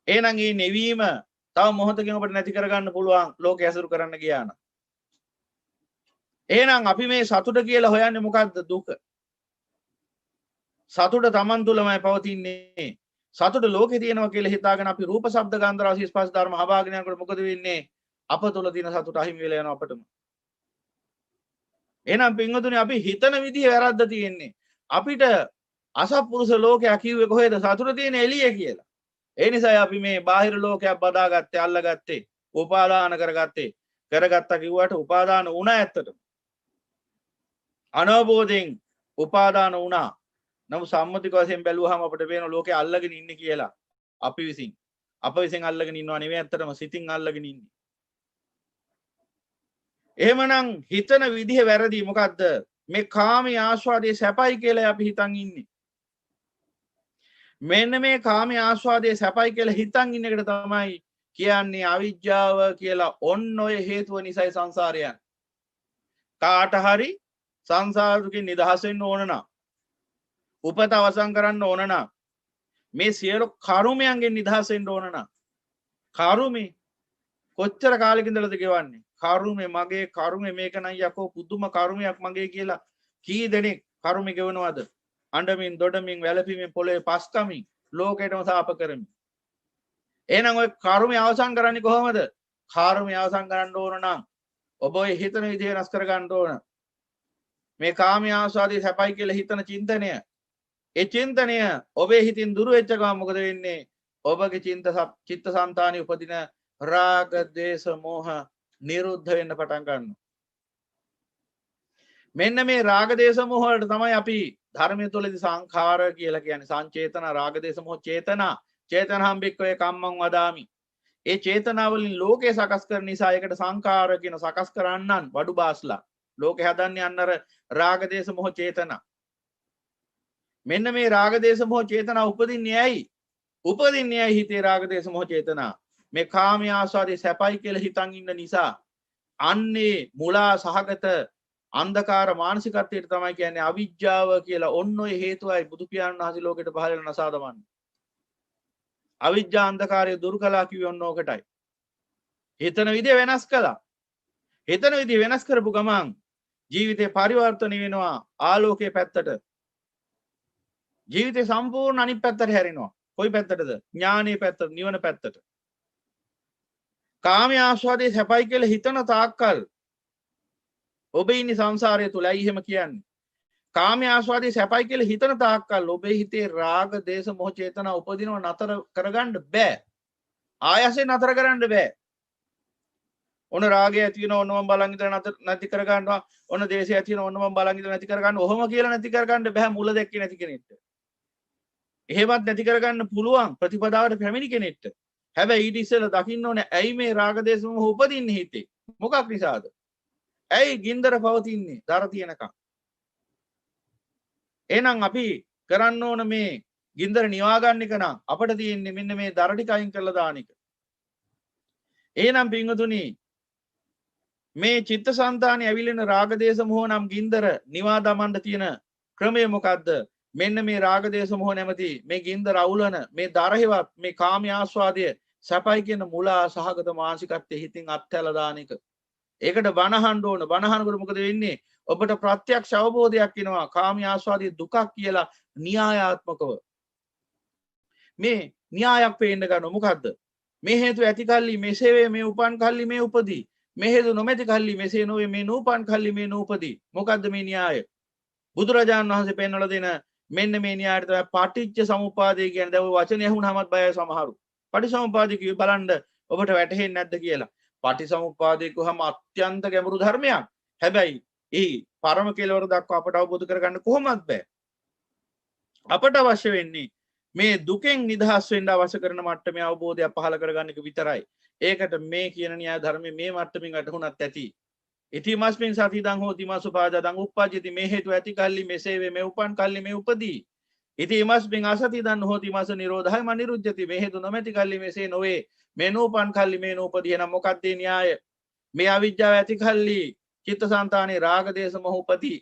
එහෙනම් මේ නිවීම තව මොහොතකින් ඔබට නැති කරගන්න පුළුවන් ලෝකය ඇසුරු කරන්න ගියා නම්. එහෙනම් අපි මේ සතුට කියලා හොයන්නේ මොකද්ද? දුක. සතුට Taman තුලමයි පවතින්නේ. සතුට ලෝකේ තියෙනවා කියලා හිතාගෙන අපි රූප ශබ්ද ගන්ධ රස ස්පර්ශ ධර්ම හබාගෙන යනකොට මොකද වෙන්නේ? අප තුල තියෙන සතුට අහිමි වෙලා යනවා අපටම. එහෙනම් පින්වතුනි අපි හිතන විදිහ වැරද්ද තියෙන්නේ. අපිට අසත්පුරුෂ ලෝකයක් කිව්වේ කොහෙද? සතුට තියෙන එළිය කියලා. ඒ නිසා අපි මේ බාහිර ලෝකයක් බදාගත්තේ, අල්ලගත්තේ, උපාදාන කරගත්තේ. කරගත්තා කිව්වට උපාදාන වුණා ඇත්තටම. අනවබෝධයෙන් උපාදාන වුණා. නමුත් සම්මුතික වශයෙන් බැලුවාම අපිට පේන ලෝකේ අල්ලගෙන ඉන්නේ කියලා. අප විසින් අල්ලගෙන ඉන්නව නෙවෙයි ඇත්තටම සිතින් අල්ලගෙන ඉන්නේ. එහෙමනම් හිතන විදිහ වැරදි. මොකද්ද? මේ කාමී ආස්වාදයේ සැපයි කියලා අපි හිතන් ඉන්නේ. මෙන්න මේ කාමී ආස්වාදයේ සැපයි කියලා හිතන් ඉන්න එකට තමයි කියන්නේ අවිජ්ජාව කියලා. ඔන්න ඔය හේතුව නිසායි සංසාරය යන්නේ. කාට හරි සංසාර දුකින් නිදහස් වෙන්න ඕන නම්, උපත අවසන් කරන්න ඕන නම්, මේ සියලු කර්මයන්ගෙන් නිදහස් වෙන්න ඕන නම්, කර්මේ කොච්චර කාලෙක ඉඳලාද ගෙවන්නේ? කර්මේ මගේ කර්මේ මේක නම් යකෝ පුදුම කර්මයක් මගේ කියලා කී දෙනෙක් කර්මේ ගෙවනවද? අඬමින් දොඩමින් වැළපීමෙන් පොළේ පස් කමින් ලෝකයටම සාප කරමින්. එහෙනම් ඔය කර්මය අවසන් කරන්නේ කොහොමද? කර්මය අවසන් කරන්න ඕන නම් ඔබ ඔය හිතන විදිහ වෙනස් කර ගන්න ඕන. මේ කාමී ආස්වාදයේ සැපයි කියලා හිතන චින්තනය, ඒ චින්තනය ඔබේ හිතින් දුර වෙච්ච ගමන් මොකද වෙන්නේ? ඔබගේ චිත්ත සංතානිය උපදින රාග, ද්වේෂ, මෝහ නිරුද්ධ වෙන්න පටන් ගන්නවා. මෙන්න මේ රාග, ද්වේෂ, මෝහ වලට තමයි අපි ධර්මයේ තුලදී සංඛාර කියලා කියන්නේ. සංචේතන, රාග, ද්වේෂ, මෝහ චේතනා. චේතනහම් බික්කවේ කම්මං වදාමි. ඒ චේතනාවලින් ලෝකේ සකස් කරන නිසා ඒකට සංඛාර කියන සකස් කරන්නන් වඩු බාස්ලා. ලෝකේ හදන්නේ අන්නර රාග, ද්වේෂ, මෝහ චේතනා. මෙන්න මේ රාග, ද්වේෂ, මෝහ චේතනා උපදින්නේ ඇයි? උපදින්නේ ඇයි හිතේ රාග, ද්වේෂ, මෝහ චේතනා? මේ කාමී ආස්වාදයේ සැපයි කියලා හිතන් ඉන්න නිසා. අන්නේ මුලා සහගත අන්ධකාර මානසිකත්වයට තමයි කියන්නේ අවිජ්ජාව කියලා. ඔන්න ඔය හේතුවයි බුදු පියාණන් වහන්සේ ලෝකෙට පහළ වෙලා නසා දමන්නේ. අවිජ්ජා අන්ධකාරය දුරු කළා කිව්වේ ඔන්න ඕකටයි. හිතන විදිය වෙනස් කළා. හිතන විදිය වෙනස් කරපු ගමන් ජීවිතේ පරිවර්තන වෙනවා ආලෝකයේ පැත්තට. ජීවිතේ සම්පූර්ණ අනිත් පැත්තට හැරෙනවා. කොයි පැත්තටද? ඥානයේ පැත්තට, නිවන පැත්තට. කාමයේ ආස්වාදයේ සැපයි කියලා හිතන තාක්කල් ඔබ ඉන්නේ සංසාරය තුලයි එහෙම කියන්නේ. කාමයේ ආස්වාදයේ සැපයි කියලා හිතන තාක්කල් ඔබේ හිතේ රාග, දේශ, මොහ චේතනා උපදිනව නතර කරගන්න බෑ. ආයසේ නතර කරන්න බෑ. ඔන්න රාගය ඇති වෙන ඔන්න මම බලන් ඉඳලා නැති කර ගන්නවා. ඔන්න දේශය ඇති වෙන ඔන්න මම බලන් ඉඳලා නැති කර ගන්න. ඔහොම කියලා නැති කර ගන්න බෑ මුල දැක්කේ නැති කෙනෙක්ට. එහෙමත් නැති කර ගන්න පුළුවන් ප්‍රතිපදාවට පැමිණි කෙනෙක්ට. හැබැයි ඊට ඉස්සෙල්ලා දකින්න ඕනේ ඇයි මේ රාග දේශ මොහ උපදින්නේ හිතේ? මොකක් නිසාද? ඇයි ගින්දර පවතින්නේ දර තියෙනකම්? එහෙනම් අපි කරන්න ඕන මේ ගින්දර නිවා ගන්න එක නම් අපිට තියෙන්නේ මෙන්න මේ දර ටික අයින් කරලා දාන එක. එහෙනම් පින්වතුනි මේ චිත්තසංතානයේ ඇවිලෙන රාග දේශ මොහ නම් ගින්දර නිවා දමන්න තියෙන ක්‍රමය මොකද්ද? මෙන්න මේ රාග දේශ මොහ නැමැති මේ ගින්දර අවුලන මේ දරහෙවත් මේ කාමී ආස්වාදය සැපයි කියන මුලා සහගත මානසිකත්වයේ හිතින් අත්හැලා දාන එක. ඒකට බනහන්න ඕන. බනහනකොට මොකද වෙන්නේ? ඔබට ප්‍රත්‍යක්ෂ අවබෝධයක් එනවා කාමී ආස්වාදයේ දුකක් කියලා න්‍යායාත්මකව. මේ න්‍යායක් පේන්න ගන්න මොකද්ද? මේ හේතු ඇති කල්ලි මෙසේ වේ මේ උපන් කල්ලි මේ උපදී. මේ හේතු නොමැති කල්ලි මෙසේ නොවේ මේ නූපන් කල්ලි මේ නූපදී. මොකද්ද මේ න්‍යාය? බුදුරජාණන් වහන්සේ පෙන්වලා දෙන මෙන්න මේ න්‍යායට තමයි පටිච්ච සමුප්පාදය කියන්නේ. දැන් ওই වචනේ ඇහුනහමත් බයයි සමහරු. පටිසමුප්පාදය කිව්ව බලන්න ඔබට වැටහෙන්නේ නැද්ද කියලා. පටිසමුප්පාදය කියවම අත්‍යන්ත ගැඹුරු ධර්මයක්. හැබැයි ඒ පරම කෙලවර දක්වා අපට අවබෝධ කරගන්න කොහොමද බෑ. අපට අවශ්‍ය වෙන්නේ මේ දුකෙන් නිදහස් වෙන්න අවශ්‍ය කරන මට්ටමේ අවබෝධය පහළ කරගන්න එක විතරයි. ඒකට මේ කියන න්‍යාය ධර්මයේ මේ මට්ටමින් වැටහුණත් ඇති. ඉතිමස්මින් සතිදං හෝති මාසුපාදං උප්පජ්ජති මේ හේතු ඇති කල්ලි මෙසේ වේ මේ උපන් කල්ලි මේ උපදී. ඉතිමස්මින් අසතිදං හෝති මාස නිරෝධය මනිරුද්ධති මේ හේතු නොමැති කල්ලි මෙසේ නොවේ මේ නූපන් කල්ලි මේ නූපදී. එනම් මොකක්ද මේ න්‍යාය? මේ අවිජ්ජාව ඇති කල්ලි චිත්තසංතානේ රාග දේශ මොහ උපදී.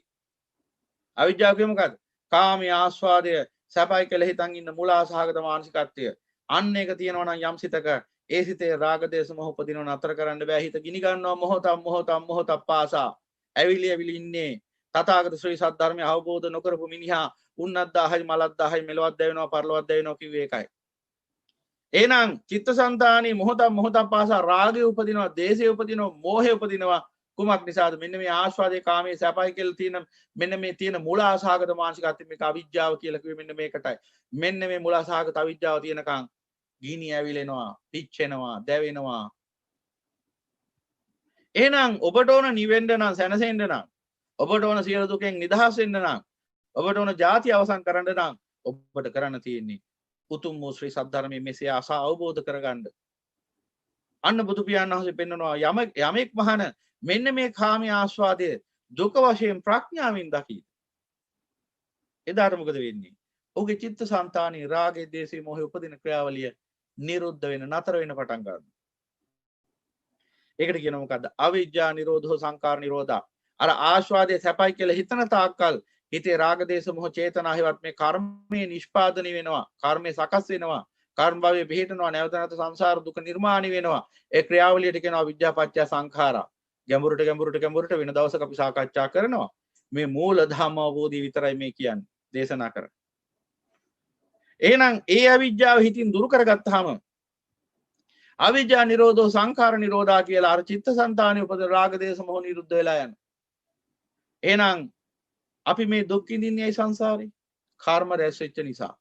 අවිජ්ජාව කිය මොකද්ද? කාමී ආස්වාදය සැපයි කියලා හිතන් ඉන්න මුලා සහගත මානසිකත්වය. අන්න ඒක තියෙනවා නම් යම් සිතක ඒ සිතේ රාග දේශ මොහ උපදිනව නතර කරන්න බෑ. හිත ගිනි ගන්නවා මොහොතක් පාසා. ඇවිලි ඉන්නේ තථාගත ශ්‍රී සද්ධර්මය අවබෝධ නොකරපු මිනිහා උන්නත් 1000යි මලත් 1000යි මෙලවත් දැවෙනවා පරලවත් දැවෙනවා කිව්වේ ඒකයි. එහෙනම් චිත්තසංතානී මොහොතක් පාසා රාගය උපදිනවා, දේශය උපදිනවා, මෝහය උපදිනවා. කුමක් නිසාද? මෙන්න මේ ආස්වාදයේ කාමයේ සැපයි කියලා තියෙන මෙන්න මේ තියෙන මුලාසහගත මානසිකත්වය මේක අවිජ්ජාව කියලා කිව්වේ මෙන්න මේකටයි. මෙන්න මේ මුලාසහගත අවිජ්ජාව තියෙනකන් ගිනි ඇවිලෙනවා, පිච්චෙනවා, දැවෙනවා. එහෙනම් ඔබට ඕන නිවෙන්න නම්, සැනසෙන්න නම්, ඔබට ඕන සියලු දුකෙන් නිදහස් වෙන්න නම්, ඔබට ඕන ජාති අවසන් කරන්න නම් ඔබට කරන්න තියෙන්නේ උතුම් වූ ශ්‍රී සද්ධර්මයේ මෙසේ ආසා අවබෝධ කරගන්න. අන්න බුදු පියාණන් වහන්සේ පෙන්වනවා යමෙක් මහන මෙන්න මේ කාමී ආස්වාදයේ දුක වශයෙන් ප්‍රඥාවෙන් දකි. එදාට මොකද වෙන්නේ? ඔහුගේ චිත්තසංතානී රාගයේ දේශේ මොහේ උපදින ක්‍රියාවලිය නිරුද්ධ වෙන නතර වෙන පටන් ගන්නවා. ඒකට කියනවා මොකද්ද? අවිජ්ජා නිරෝධෝ සංකාර නිරෝධා. අර ආස්වාදයේ සැපයි කියලා හිතන තාක්කල් හිතේ රාග දේශ මොහ චේතනා හේවත් මේ කර්මයේ නිෂ්පාදනය වෙනවා. කර්මයේ සකස් වෙනවා. කර්ම භවයේ පිහිටනවා. නැවත නැවත සංසාර දුක නිර්මාණය වෙනවා. ඒ ක්‍රියාවලියට කියනවා විද්‍යාපච්චය සංඛාරා. ගැඹුරට වෙන දවසක අපි සාකච්ඡා කරනවා. මේ මූල ධර්ම අවබෝධය විතරයි මේ කියන්නේ දේශනා කරන්නේ. එහෙනම් ඒ අවිජ්ජාව හිතින් දුරු කරගත්තාම අවිජ්ජා නිරෝධෝ සංඛාර නිරෝධා කියලා අර චිත්තසංතානයේ උපද රාග දේශ මොහ නිරුද්ධ වෙලා යනවා. එහෙනම් අපි මේ දුක් විඳින්නේ ඒ සංසාරේ කර්ම රැස් වෙච්ච නිසා.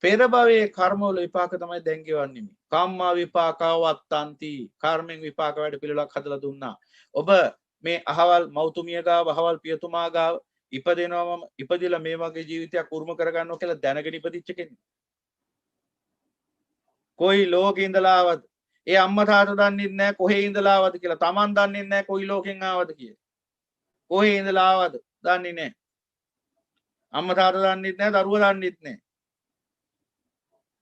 පෙර භවයේ කර්ම වල විපාක තමයි දැන් ගෙවන්නේ මේ. කම්මා විපාකවත්තන්ති කර්මෙන් විපාක වැඩ පිළිලක් හදලා දුන්නා. ඔබ මේ අහවල් මෞතුමිය ගාව අහවල් පියතුමා ගාව ඉපදෙනවම ඉපදිලා මේ වගේ ජීවිතයක් උරුම කරගන්නවා කියලා දැනගෙන ඉපදිච්ච කෙනෙක්. කොයි ලෝකේ ඉඳලා ආවද? ඒ අම්මා තාත්තා දන්නේ නැහැ කොහේ ඉඳලා ආවද කියලා. Taman දන්නේ නැහැ කොයි ලෝකෙන් ආවද කියලා. කොහේ ඉඳලා ආවද දන්නේ නැහැ. අම්මා තාත්තා දන්නේ නැහැ, දරුවා දන්නේ නැහැ.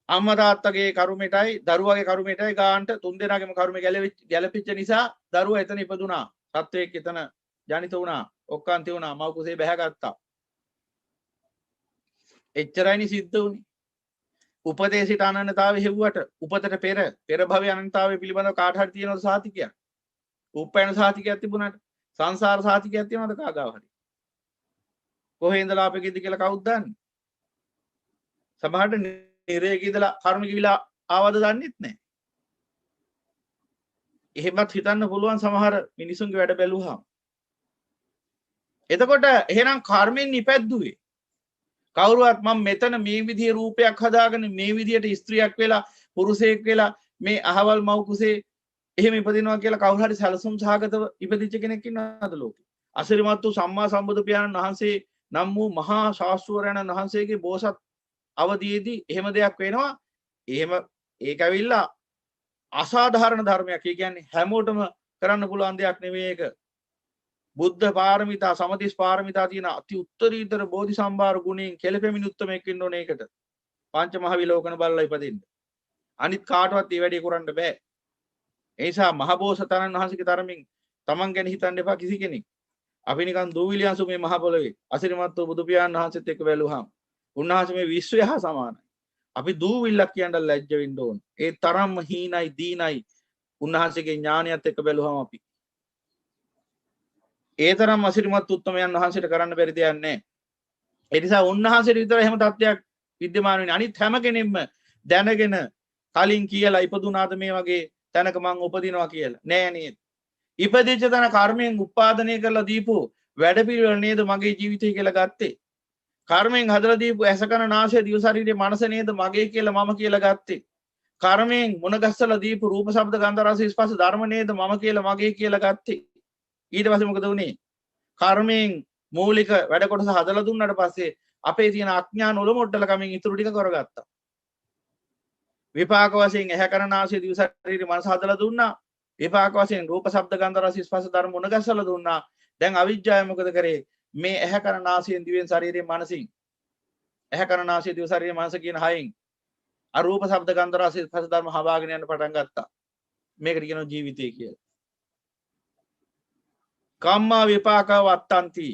අම්මා තාත්තගේ කරුමෙටයි දරුවාගේ කරුමෙටයි ගාන්ට තුන් දෙනාගේම කරුමේ ගැලපිච්ච නිසා දරුවා එතන ඉපදුනා. සත්වයක් එතන ජනිත වුණා. ඔක්කාන්ති වුණා. මව කුසේ බැහැගත්තා. එච්චරයිනි සිද්ධ වුණේ. උපදේශයට අනන්‍යතාවය හෙව්වට උපතට පෙර භවයේ අනන්‍යතාවය පිළිබඳව කාට හරි තියෙනවද සාතිකයක්? උප්පයන සාතිකයක් තිබුණාට සංසාර සාතිකයක් තියෙනවද කාගාව හරි? කොහේ ඉඳලා අපෙකින්ද කියලා කවුද දන්නේ? සමහරට නිරේක ඉඳලා කර්ම කිවිලා ආවද දන්නෙත් නැහැ. එහෙමත් හිතන්න පුළුවන් සමහර මිනිසුන්ගේ වැඩ බැලුවහම. එතකොට එහෙනම් කර්මෙන් නිපැද්දුවේ. කවුරුවත් මම මෙතන මේ විදිහේ රූපයක් හදාගෙන මේ විදිහට ස්ත්‍රියක් වෙලා පුරුෂයෙක් වෙලා මේ අහවල් මව් කුසේ එහෙම ඉපදිනවා කියලා කවුරු හරි සැලසුම් සහගතව ඉපදිච්ච කෙනෙක් ඉන්නවද ලෝකේ? අසිරිමත් වූ සම්මා සම්බුදු පියාණන් වහන්සේ නම් වූ මහා ශාස්ත්‍රවරයන් වහන්සේගේ බෝසත් අවදීයේදී එහෙම දෙයක් වෙනවා. එහෙම ඒක ඇවිල්ලා අසාධාරණ ධර්මයක්. ඒ කියන්නේ හැමෝටම කරන්න පුළුවන් දෙයක් නෙවෙයි ඒක. බුද්ධ පාරමිතා සමතිස් පාරමිතා තියෙන අති උත්තරීතර බෝධි සම්භාර ගුණයෙන් කෙලපෙමින් උත්තමෙක් ඉන්න ඕනේ ඒකට. පංච මහ විලෝකන බලලා ඉපදින්න. අනිත් කාටවත් මේ වැඩේ කරන්න බෑ. ඒ නිසා මහ බෝසතාණන් වහන්සේගේ තරමින් තමන් ගැන හිතන්න එපා කිසි කෙනෙක්. අපි නිකන් දූවිලි අංශු මේ මහ පොළවේ අසිරිමත් වූ බුදු පියාණන් වහන්සේත් එක්ක බැලුවාම උන්වහන්සේ මේ විශ්වය හා සමානයි. අපි දූවිල්ලක් කියන්න ලැජ්ජ වෙන්න ඕන. ඒ තරම්ම හීනයි දීනයි උන්වහන්සේගේ ඥානියත් එක්ක බැලුවාම අපි. ඒ තරම් අසිරිමත් උත්තමයන් වහන්සේට කරන්න බැරි දෙයක් නැහැ. ඒ නිසා උන්වහන්සේට විතර එහෙම තත්ත්වයක් විද්‍යමාන වෙන්නේ. අනිත් හැම කෙනෙක්ම දැනගෙන කලින් කියලා ඉපදුනාද මේ වගේ තැනක මං උපදිනවා කියලා. නෑ නේද? ඉපදිච්ච තැන කර්මයෙන් උපාදනය කරලා දීපු වැඩපිළිවෙල නේද මගේ ජීවිතය කියලා ගත්තේ. කර්මයෙන් හදලා දීපු ඇස කන නාසය දිව ශරීරයේ මනස නේද මගේ කියලා මම කියලා ගත්තේ. කර්මයෙන් මුණ ගැස්සලා දීපු රූප ශබ්ද ගන්ධ රස ස්පර්ශ ධර්ම නේද මම කියලා මගේ කියලා ගත්තේ. ඊට පස්සේ මොකද වුනේ? කර්මයෙන් මූලික වැඩ කොටස හදලා දුන්නාට පස්සේ අපේ තියෙන අඥාන ඔලොමොට්ටල කමින් ඉතුරු ටික කරගත්තා. විපාක වශයෙන් ඇහැ කන නාසය දිව ශරීරයේ මනස හදලා දුන්නා. විපාක වශයෙන් රූප ශබ්ද ගන්ධ රස ස්පර්ශ ධර්ම මුණ ගැස්සලා දුන්නා. දැන් අවිජ්ජාය මොකද කරේ? මේ ඇහැ කන නාසයෙන් දිවෙන් ශරීරයෙන් මනසින් ඇහැ කන නාසය දිව ශරීරය මනස කියන හයෙන් අරූප ශබ්ද ගන්ධ රස ස්පර්ශ ධර්ම හවාගෙන යන්න පටන් ගත්තා. මේකට කියනවා ජීවිතය කියලා. කම්මා විපාක වත්තන්ති.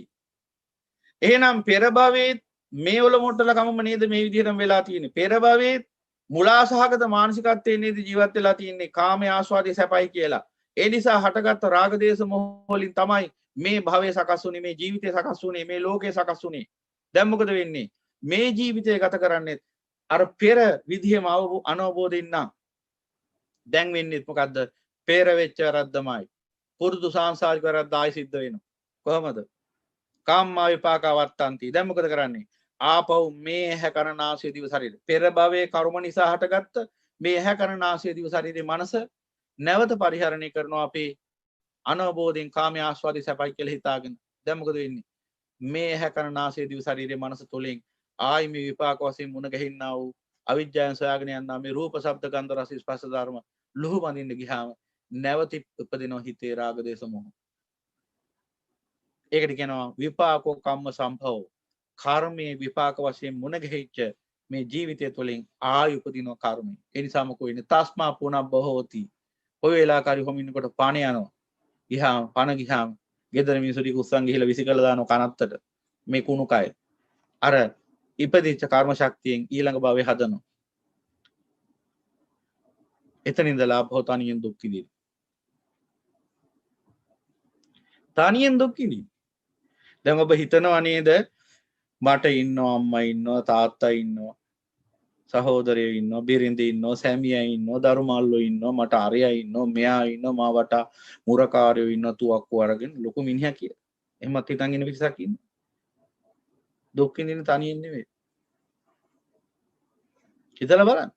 එහෙනම් පෙර භවයේ මේ වල මොට්ටල කමම නේද මේ විදිහටම වෙලා තියෙන්නේ. පෙර භවයේ මුලාසහගත මානසිකත්වයේ නේද ජීවත් වෙලා තියෙන්නේ කාමයේ ආස්වාදයේ සැපයි කියලා. ඒ නිසා හටගත් රාග දේශ මොහ වලින් තමයි මේ භවය සකස් වුනේ, මේ ජීවිතය සකස් වුනේ, මේ ලෝකය සකස් වුනේ. දැන් මොකද වෙන්නේ? මේ ජීවිතය ගත කරන්නේ අර පෙර විදිහම අනවබෝධයෙන් නම් දැන් වෙන්නේ මොකද්ද? පෙර වෙච්ච වැරද්දමයි. පුරුදු සාංශාරික වැරද්ද ආයි සිද්ධ වෙනවා. කොහමද? කාම්මා විපාක වත්තන්ති. දැන් මොකද කරන්නේ? ආපහු මේ ඇහැ කන නාසය දිව ශරීරය පෙර භවයේ කර්ම නිසා හටගත්ත මේ ඇහැ කන නාසය දිව ශරීරයේ මනස නැවත පරිහරණය කරනවා අපේ අනවබෝධයෙන් කාමයේ ආස්වාදයේ සැපයි කියලා හිතාගෙන. දැන් මොකද වෙන්නේ? මේ ඇහැ කන නාසය දිව ශරීරයේ මනස තුලින් ආයි මේ විපාක වශයෙන් මුණ ගැහින්නා වූ අවිජ්ජායන් සොයාගෙන යනවා මේ රූප ශබ්ද ගන්ධ රස ස්පර්ශ ධර්ම ලුහු බඳින්න ගියාම නැවත උපදිනවා හිතේ රාග දේශ මොහ. ඒකට කියනවා විපාකෝ කම්ම සම්භව. කර්මයේ විපාක වශයෙන් මුණ ගැහිච්ච මේ ජීවිතය තුළින් ආයි උපදිනවා කර්මය. ඒ නිසාම කොයිනේ තස්මා පුනබ්බහෝති. ඔය වෙලාවකරි හොමිනකොට පණ යනවා. ගියාම පණ ගියාම ගෙදර මිනිස්සු ටික උස්සන් ගිහිලා විසිකලා දානවා කනත්තට. මේ කුණු කය. අර ඉපදිච්ච කර්ම ශක්තියෙන් ඊළඟ භවයේ හදනවා. එතන ඉඳලා භවතනියෙන් දුක් විඳින. තනියෙන් දුක් විඳින. දැන් ඔබ හිතනවා නේද මට ඉන්නවා අම්මා ඉන්නවා තාත්තා ඉන්නවා සහෝදරයෝ ඉන්නවා බිරිඳ ඉන්නවා සැමියා ඉන්නවා දරුමල්ලෝ ඉන්නවා මට අරයා ඉන්නවා මෙයා ඉන්නවා මා වටා මුරකාරයෝ ඉන්නවා තුවක්කු අරගෙන ලොකු මිනිහා කියලා. එහෙමත් හිතන් ඉන්න පිටසක් ඉන්නවා. දුක් විඳින තනියෙන් නෙවෙයි. හිතලා බලන්න.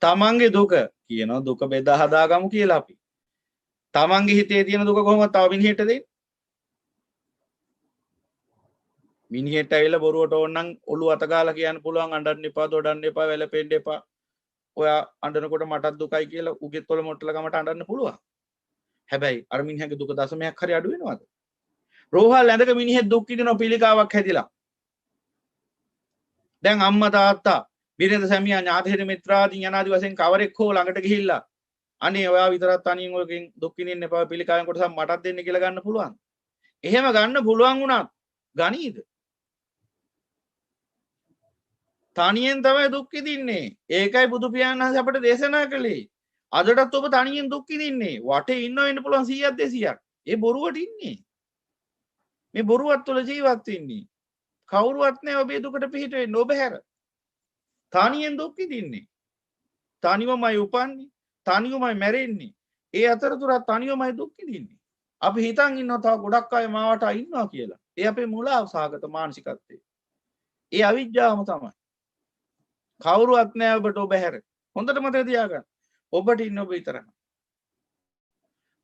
තමන්ගේ දුක කියනවා දුක බෙදා හදාගමු කියලා අපි. තමන්ගේ හිතේ තියෙන දුක කොහොමද තව මිනිහෙට දෙන්නේ? මිනිහෙට ඇවිල්ලා බොරුවට ඕනනම් ඔළුව අත ගාලා කියන්න පුළුවන් අඬන්න එපා දොඩන්න එපා වැළපෙන්න එපා. ඔයා අඬනකොට මටත් දුකයි කියලා උගෙත් වල මොට්ටල ගමට අඬන්න පුළුවන්. හැබැයි අර මිනිහගේ දුක දශමයක් හරි අඩු වෙනවද? රෝහල් ඇඳක මිනිහෙක් දුක් විඳින පිළිකාවක් හැදිලා. දැන් අම්මා තාත්තා බිරිඳ සැමියා ඥාතිහිත මිත්‍රාදීන් යනාදි වශයෙන් කවරෙක් හෝ ළඟට ගිහිල්ලා අනේ ඔයා විතරක් තනියෙන් ඔයකින් දුක් විඳින්න එපා පිළිකාවෙන් කොටසක් මටත් දෙන්න කියලා ගන්න පුළුවන්. එහෙම ගන්න පුළුවන් වුණත් ගනීද? තනියෙන් තමයි දුක් විඳින්නේ. ඒකයි බුදු පියාණන් වහන්සේ අපට දේශනා කළේ. අදටත් ඔබ තනියෙන් දුක් විඳින්නේ. වටේ ඉන්නව වෙන්න පුළුවන් 100ක් 200ක්. ඒ බොරුවට ඉන්නේ. මේ බොරුවත් තුළ ජීවත් වෙන්නේ. කවුරුවත් නැහැ ඔබේ දුකට පිහිට වෙන්න ඔබ හැර. තනියෙන් දුක් විඳින්නේ. තනිවමයි උපන්නේ. තනිවමයි මැරෙන්නේ. ඒ අතරතුරත් තනියමයි දුක් විඳින්නේ. අපි හිතන් ඉන්නවා තව ගොඩක් අය මාවට ඉන්නවා කියලා. ඒ අපේ මුලාව සහගත මානසිකත්වය. ඒ අවිජ්ජාවම තමයි. කවුරුවත් නෑ ඔබට ඔබ හැර. හොඳට මතක තියාගන්න. ඔබට ඉන්න ඔබ විතරයි.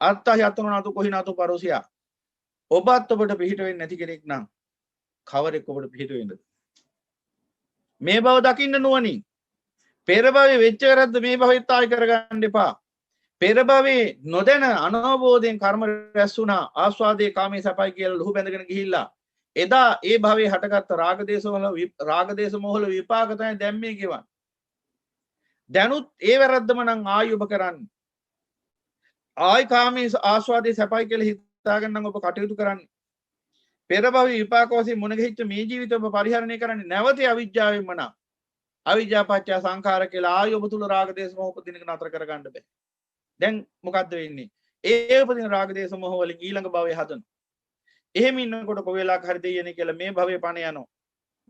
අත්ත යතන නතු කොහි නතු පරෝසියා. ඔබත් ඔබට පිහිට වෙන්නේ නැති කෙනෙක් නම් කවරෙක් ඔබට පිහිට වෙන්නද? මේ බව දකින්න නුවණින් පෙර භවයේ වෙච්ච වැරද්ද මේ භවෙත් ආයි කරගන්න එපා. පෙර භවයේ නොදැන අනවබෝධයෙන් කර්ම රැස් වුණා. ආස්වාදයේ කාමයේ සපයි කියලා ලුහු බැඳගෙන ගිහිල්ලා එදා ඒ භවයේ හටගත්ත රාගදේශ මොහොල විපාක තමයි දැන් මේ ගෙවන්නේ. දැනුත් ඒ වැරද්දම නම් ආයි ඔබ කරන්නේ. ආයි කාමයේ ආස්වාදයේ සපයි කියලා හිතාගෙන නම් ඔබ කටයුතු කරන්නේ. පෙර භවයේ විපාක වශයෙන් මුණ ගැහිච්ච මේ ජීවිතය ඔබ පරිහරණය කරන්නේ නැවත අවිජ්ජාවෙන්ම නම්. අවිජ්ජා පත්‍ය සංඛාර කියලා ආයි ඔබ තුල රාගදේශ මොහ උපදිනක නතර කරගන්න බෑ. දැන් මොකද්ද වෙන්නේ? ඒ උපදින රාගදේශ මොහ වලින් ඊළඟ භවයේ හදන. එහෙම ඉන්නකොට කො වෙලාවක හරි දෙයනේ කියලා මේ භවයේ පණ යනවා.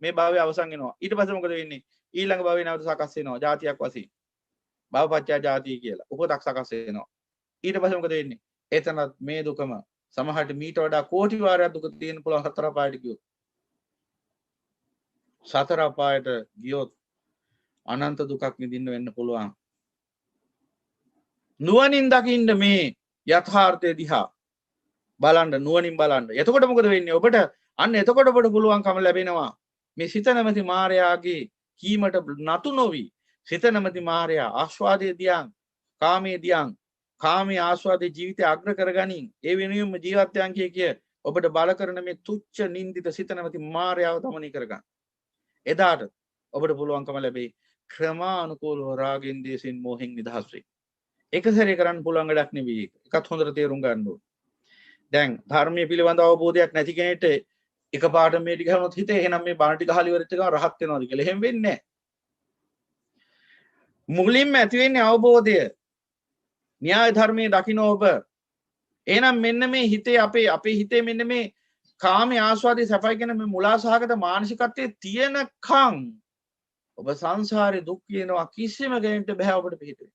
මේ භවයේ අවසන් වෙනවා. ඊට පස්සේ මොකද වෙන්නේ? ඊළඟ භවයේ නැවත සකස් වෙනවා. જાතියක් වශයෙන්. භවපත්‍ය જાතිය කියලා. උපතක් සකස් වෙනවා. ඊට පස්සේ මොකද වෙන්නේ? එතනත් මේ දුකම සමහරට මීට වඩා කෝටි වාරයක් දුක තියෙන පුළුවන් හතර අපායට ගියොත්. සතර අපායට ගියොත් අනන්ත දුකක් විඳින්න වෙන්න පුළුවන්. නුවණින් දකින්න මේ යථාර්ථය දිහා බලන්න නුවණින් බලන්න. එතකොට මොකද වෙන්නේ? ඔබට අන්න එතකොට ඔබට පුළුවන්කම ලැබෙනවා මේ සිත නැමැති මායාගේ කීමට නතු නොවි සිත නැමැති මායා ආස්වාදයේ දියන් කාමයේ දියන් කාමයේ ආස්වාදයේ ජීවිතය අග්‍ර කරගනින් ඒ වෙනුවෙන්ම ජීවිතයන් කිය ඔබට බල කරන මේ තුච්ච නින්දිත සිත නැමැති මායාව තමනි කරගන්න. එදාට ඔබට පුළුවන්කම ලැබෙයි ක්‍රමානුකූලව රාගෙන් දේශෙන් මොහෙන් නිදහස් වෙයි. එක සැරේ කරන්න පුළුවන් වැඩක් නෙවෙයි. එකත් හොඳට තේරුම් ගන්න ඕනේ. දැන් ධර්මයේ පිළිබඳ අවබෝධයක් නැති කෙනෙක්ට එකපාරට මේ ටික හැමෝත් හිතේ එහෙනම් මේ බණ ටික අහලි ඉවරෙච්ච ගමන් රහත් වෙනවද කියලා. එහෙම වෙන්නේ නැහැ. මුලින්ම ඇති වෙන්නේ අවබෝධය. න්‍යාය ධර්මයේ දකින්න ඔබ. එහෙනම් මෙන්න මේ හිතේ අපේ හිතේ මෙන්න මේ කාමයේ ආස්වාදයේ සැපයි කියන මේ මුලාසහගත මානසිකත්වයේ තියෙනකම් ඔබ සංසාරේ දුක් විඳිනවා කිසිම කෙනෙකුට බෑ ඔබට පිළිතුරු.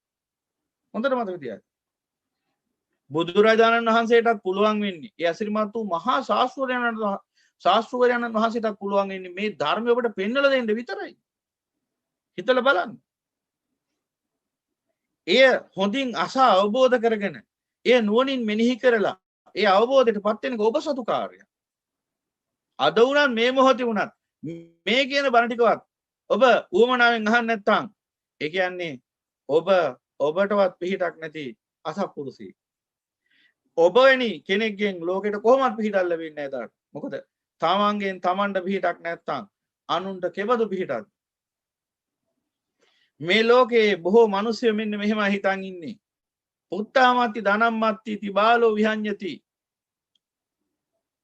හොඳට මතක තියාගන්න. බුදුරජාණන් වහන්සේටත් පුළුවන් වෙන්නේ ඒ අසිරිමත් වූ මහා ශාස්ත්‍රවරයන්න් වහන්සේටත් පුළුවන් වෙන්නේ මේ ධර්මය ඔබට පෙන්වලා දෙන්න විතරයි. හිතලා බලන්න. එය හොඳින් අසා අවබෝධ කරගෙන එය නුවණින් මෙනෙහි කරලා ඒ අවබෝධයටපත් වෙන ඔබ සතු කාර්යය. අද වුණත් මේ මොහොතේ වුණත් මේ කියන බණ ටිකවත් ඔබ උවමනාවෙන් අහන්න නැත්නම් ඒ කියන්නේ ඔබටවත් පිහිටක් නැති අසත්පුරුෂයෙක්. ඔබ වෙනි කෙනෙක්ගෙන් ලෝකෙට කොහොමවත් පිහිටක් ලැබෙන්නේ නැහැ දාට. මොකද තමන්ගෙන් තමන්ට පිහිටක් නැත්නම් අනුන්ට කෙබඳු පිහිටක්ද? මේ ලෝකේ බොහෝ මිනිස්සු මෙන්න මෙහෙම හිතන් ඉන්නේ. පුත්තාමත්ති ධනම්මත්ති තිබාලෝ විහඤ්ඤති.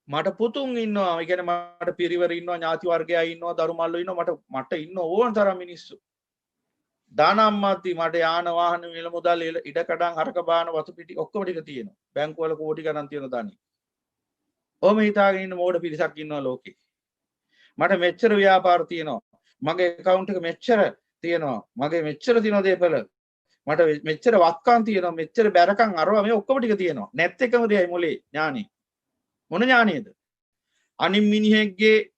මට පුතුන් ඉන්නවා, ඒ කියන්නේ මට පිරිවර ඉන්නවා, ඥාති වර්ගයා ඉන්නවා, දරු මල්ලෝ ඉන්නවා, මට ඉන්න ඕන තරම් මිනිස්සු. ධනම්මත්ති මට යාන වාහන මිල මුදල් ඉඩකඩම් හරක බාන වතු පිටි ඔක්කොම ටික තියෙනවා. බැංකු වල කෝටි ගණන් තියෙන ධනෙ. ඔහොම හිතාගෙන ඉන්න මෝඩ පිරිසක් ඉන්නවා ලෝකේ. මට මෙච්චර ව්‍යාපාර තියෙනවා. මගේ account එක මෙච්චර තියෙනවා. මගේ මෙච්චර තියෙන දේපල. මට මෙච්චර වත්කම් තියෙනවා. මෙච්චර බැරකම් අරවා මේ ඔක්කොම ටික තියෙනවා. නැත් එකම දෙයයි මොලේ ඥානෙ. මොන ඥානෙද? අනිම් මිනිහෙක්ගේ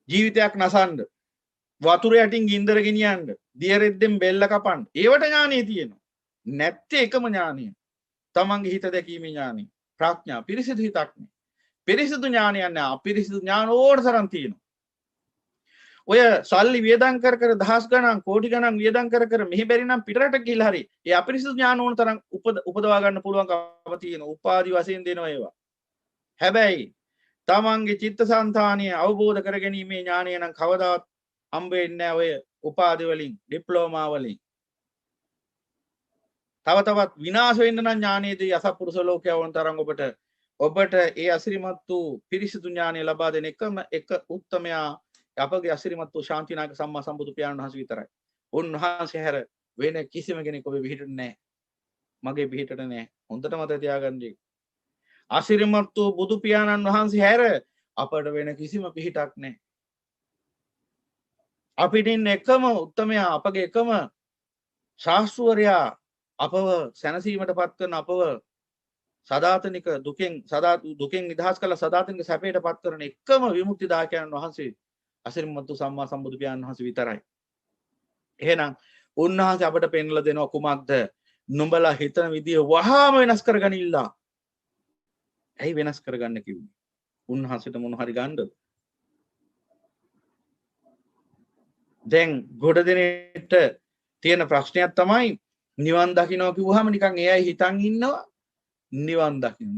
ජීවිතයක් නසන්න, වතුර යටින් ගින්දර ගෙනියන්න, දියරෙද්දෙන් බෙල්ල කපන්න. ඒවට ඥානෙ තියෙනවා. නැත්තේ එකම ඥානෙ. තමන්ගේ හිත දැකීමේ ඥානෙ. ප්‍රඥා පිරිසිදු හිතක් නේ. පිරිසිදු ඥානයක් නෑ. අපිරිසිදු ඥාන ඕන තරම් තියෙනවා. ඔය සල්ලි වියදම් කර දහස් ගණන් කෝටි ගණන් වියදම් කර මෙහි බැරි නම් පිටරට ගිහිල්ලා හරි ඒ අපිරිසිදු ඥාන ඕන තරම් උපදවා ගන්න පුළුවන්කම තියෙනවා. උපාදි වශයෙන් දෙනවා ඒවා. හැබැයි තමන්ගේ චිත්තසංතානය අවබෝධ කරගැනීමේ ඥානය නම් කවදාවත් හම්බ වෙන්නේ නැහැ ඔය උපාධි වලින්, ඩිප්ලෝමා වලින්. තව තවත් විනාශ වෙන්න නම් ඥානයේදී අසත්පුරුෂ ලෝකයේ වුණ තරම් ඔබට ඒ අසිරිමත් වූ පිරිසිදු ඥානය ලබා දෙන එක උත්තමයා අපගේ අසිරිමත් වූ ශාන්තිනායක සම්මා සම්බුදු පියාණන් වහන්සේ විතරයි. උන්වහන්සේ හැර වෙන කිසිම කෙනෙක් ඔබේ පිහිටට නැහැ. මගේ පිහිටට නැහැ. හොඳට මතක තියාගන්න. අසිරිමත් වූ බුදු පියාණන් වහන්සේ හැර අපට වෙන කිසිම පිහිටක් නැහැ. අපිට ඉන්න එකම උත්තමයා අපගේ එකම ශාස්ත්‍රවරයා අපව සැනසීමට පත් කරන අපව සදාතනික දුකෙන් නිදහස් කළ සදාතනික සැපයට පත් කරන එකම විමුක්තිදායකයන් වහන්සේ අසිරිමත් සම්මා සම්බුදු පියාණන් වහන්සේ විතරයි. එහෙනම් උන්වහන්සේ අපට පෙන්වලා දෙනවා කුමක්ද? නුඹලා හිතන විදිය වහාම වෙනස් කරගනිilla. ඇයි වෙනස් කරගන්න කිව්වේ? උන්වහන්සේට මොන හරි ගන්නද? දැන් ගොඩ දෙනෙට තියෙන ප්‍රශ්නයක් තමයි නිවන් දකින්න කිව්වහම නිකන් එයයි හිතන් ඉන්නවා නිවන් දකින්න.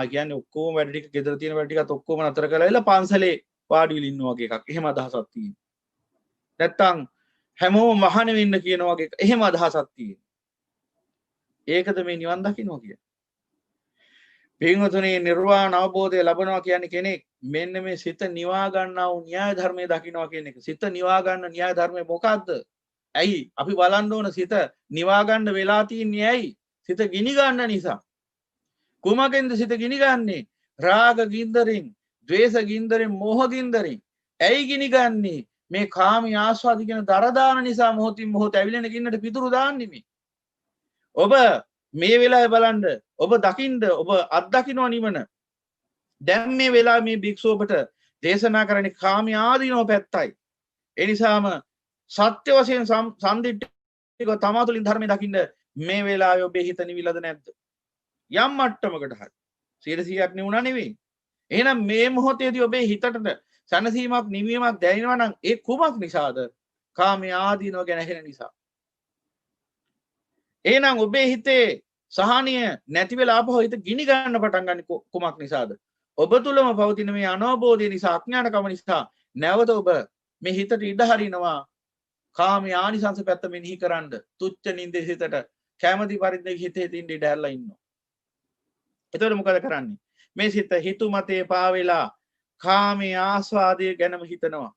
කියන්නේ ඔක්කොම වැඩ ටික ගෙදර තියෙන වැඩ ටිකත් ඔක්කොම නතර කරලා ඉල පන්සලේ වාඩි වෙලා ඉන්නවා වගේ එකක්. එහෙම අදහසක් තියෙනවා. නැත්තම් හැමෝම මහාන වෙන්න කියනවා වගේ එහෙම අදහසක් තියෙනවා. ඒකද මේ නිවන් දකින්නවා කියන්නේ. පින්වතුනි නිර්වාණ අවබෝධය ලබනවා කියන්නේ කෙනෙක් මෙන්න මේ සිත නිවා ගන්නා වූ න්‍යාය ධර්මයේ දකින්නවා කියන එක. සිත නිවා ගන්න න්‍යාය ධර්මය මොකද්ද? ඇයි අපි බලන්න ඕන සිත නිවා ගන්න වෙලා තියන්නේ ඇයි? සිත ගිනි ගන්න නිසා. කුමකින්ද සිත ගිනි ගන්නේ? රාග ගින්දරින්, ද්වේෂ ගින්දරින්, මෝහ ගින්දරින්. ඇයි ගිනි ගන්නේ? මේ කාමී ආස්වාද කියන දර දාන නිසා මොහොතින් මොහොත ඇවිලෙන ගින්නට පිටුරු දාන්නේ මේ. ඔබ මේ වෙලාවේ බලන්න ඔබ දකින්න ඔබ අත්දකින්න නිවන. දැන් මේ වෙලාවේ මේ භික්ෂුව ඔබට දේශනා කරන්නේ කාමී ආදීනෝ පැත්තයි. ඒ නිසාම සත්‍ය වශයෙන් සම්දිට්ඨිකව තමා තුළින් ධර්මය දකින්න මේ වෙලාවේ ඔබේ හිත නිවිලද නැද්ද? යම් මට්ටමකට හරි 100%ක් නිවුණා නෙවෙයි. එහෙනම් මේ මොහොතේදී ඔබේ හිතට සැනසීමක් නිවීමක් දැනෙනවා නම් ඒ කුමක් නිසාද? කාමී ආදීනෝ ගැන ඇහෙන නිසා. එහෙනම් ඔබේ හිතේ සහනිය නැති වෙලා ආපහු හිත ගිනි ගන්න පටන් ගන්න කුමක් නිසාද? ඔබ තුලම පවතින මේ අනවබෝධය නිසා, අඥානකම නිසා නැවත ඔබ මේ හිතට ඉඩ හරිනවා කාමී ආනිසංස පැත්ත මෙනෙහි කරන්න. තුච්ච නින්දේ හිතට කැමැති පරිදි හිතේ තින්න ඉඩ හැරලා ඉන්නවා. එතකොට මොකද කරන්නේ? මේ සිත හිතු මතේ පාවෙලා කාමී ආස්වාදයේ ගැනම හිතනවා.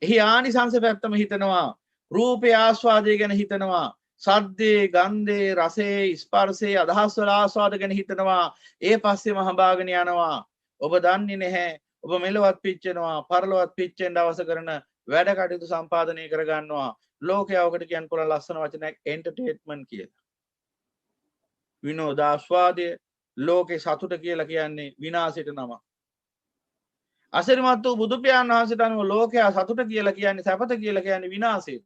එහි ආනිසංස පැත්තම හිතනවා. රූපේ ආස්වාදයේ ගැන හිතනවා. සද්දේ, ගන්ධේ, රසේ, ස්පර්ශේ, අදහස් වල ආස්වාද ගැන හිතනවා. ඒ පස්සෙම හඹාගෙන යනවා. ඔබ දන්නේ නැහැ. ඔබ මෙලවත් පිච්චෙනවා, පරලොවත් පිච්චෙන්න අවශ්‍ය කරන වැඩ කටයුතු සම්පාදනය කර ගන්නවා. ලෝකයාවකට කියන්න පුළුවන් ලස්සන වචනයක් එන්ටර්ටේන්මන්ට් කියලා. විනෝදාස්වාදය, ලෝකේ සතුට කියලා කියන්නේ විනාශයට නම. අසිරිමත් වූ බුදු පියාණන් වහන්සේට අනුව ලෝකයා සතුට කියලා කියන්නේ සැපත කියලා කියන්නේ විනාශයට.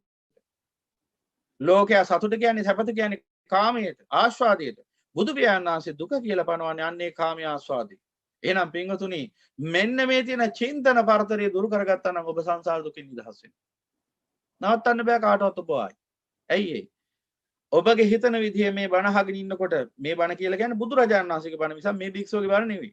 ලෝකයා සතුට කියන්නේ සැපත කියන්නේ කාමයට, ආස්වාදයට. බුදු පියාණන් වහන්සේ දුක කියලා පනවන්නේ අන්නේ කාමී ආස්වාදය. එහෙනම් පින්වතුනි මෙන්න මේ තියෙන චින්තන පරතරය දුරු කරගත්තා නම් ඔබ සංසාර දුකින් නිදහස් වෙනවා. නවත්තන්න බෑ කාටවත් ඔබ ආයි. ඇයි ඒ? ඔබගේ හිතන විදිය මේ බණ අහගෙන ඉන්නකොට මේ බණ කියලා කියන්නේ බුදුරජාණන් වහන්සේගේ බණ මිසක් මේ භික්ෂුවගේ බණ නෙවෙයි.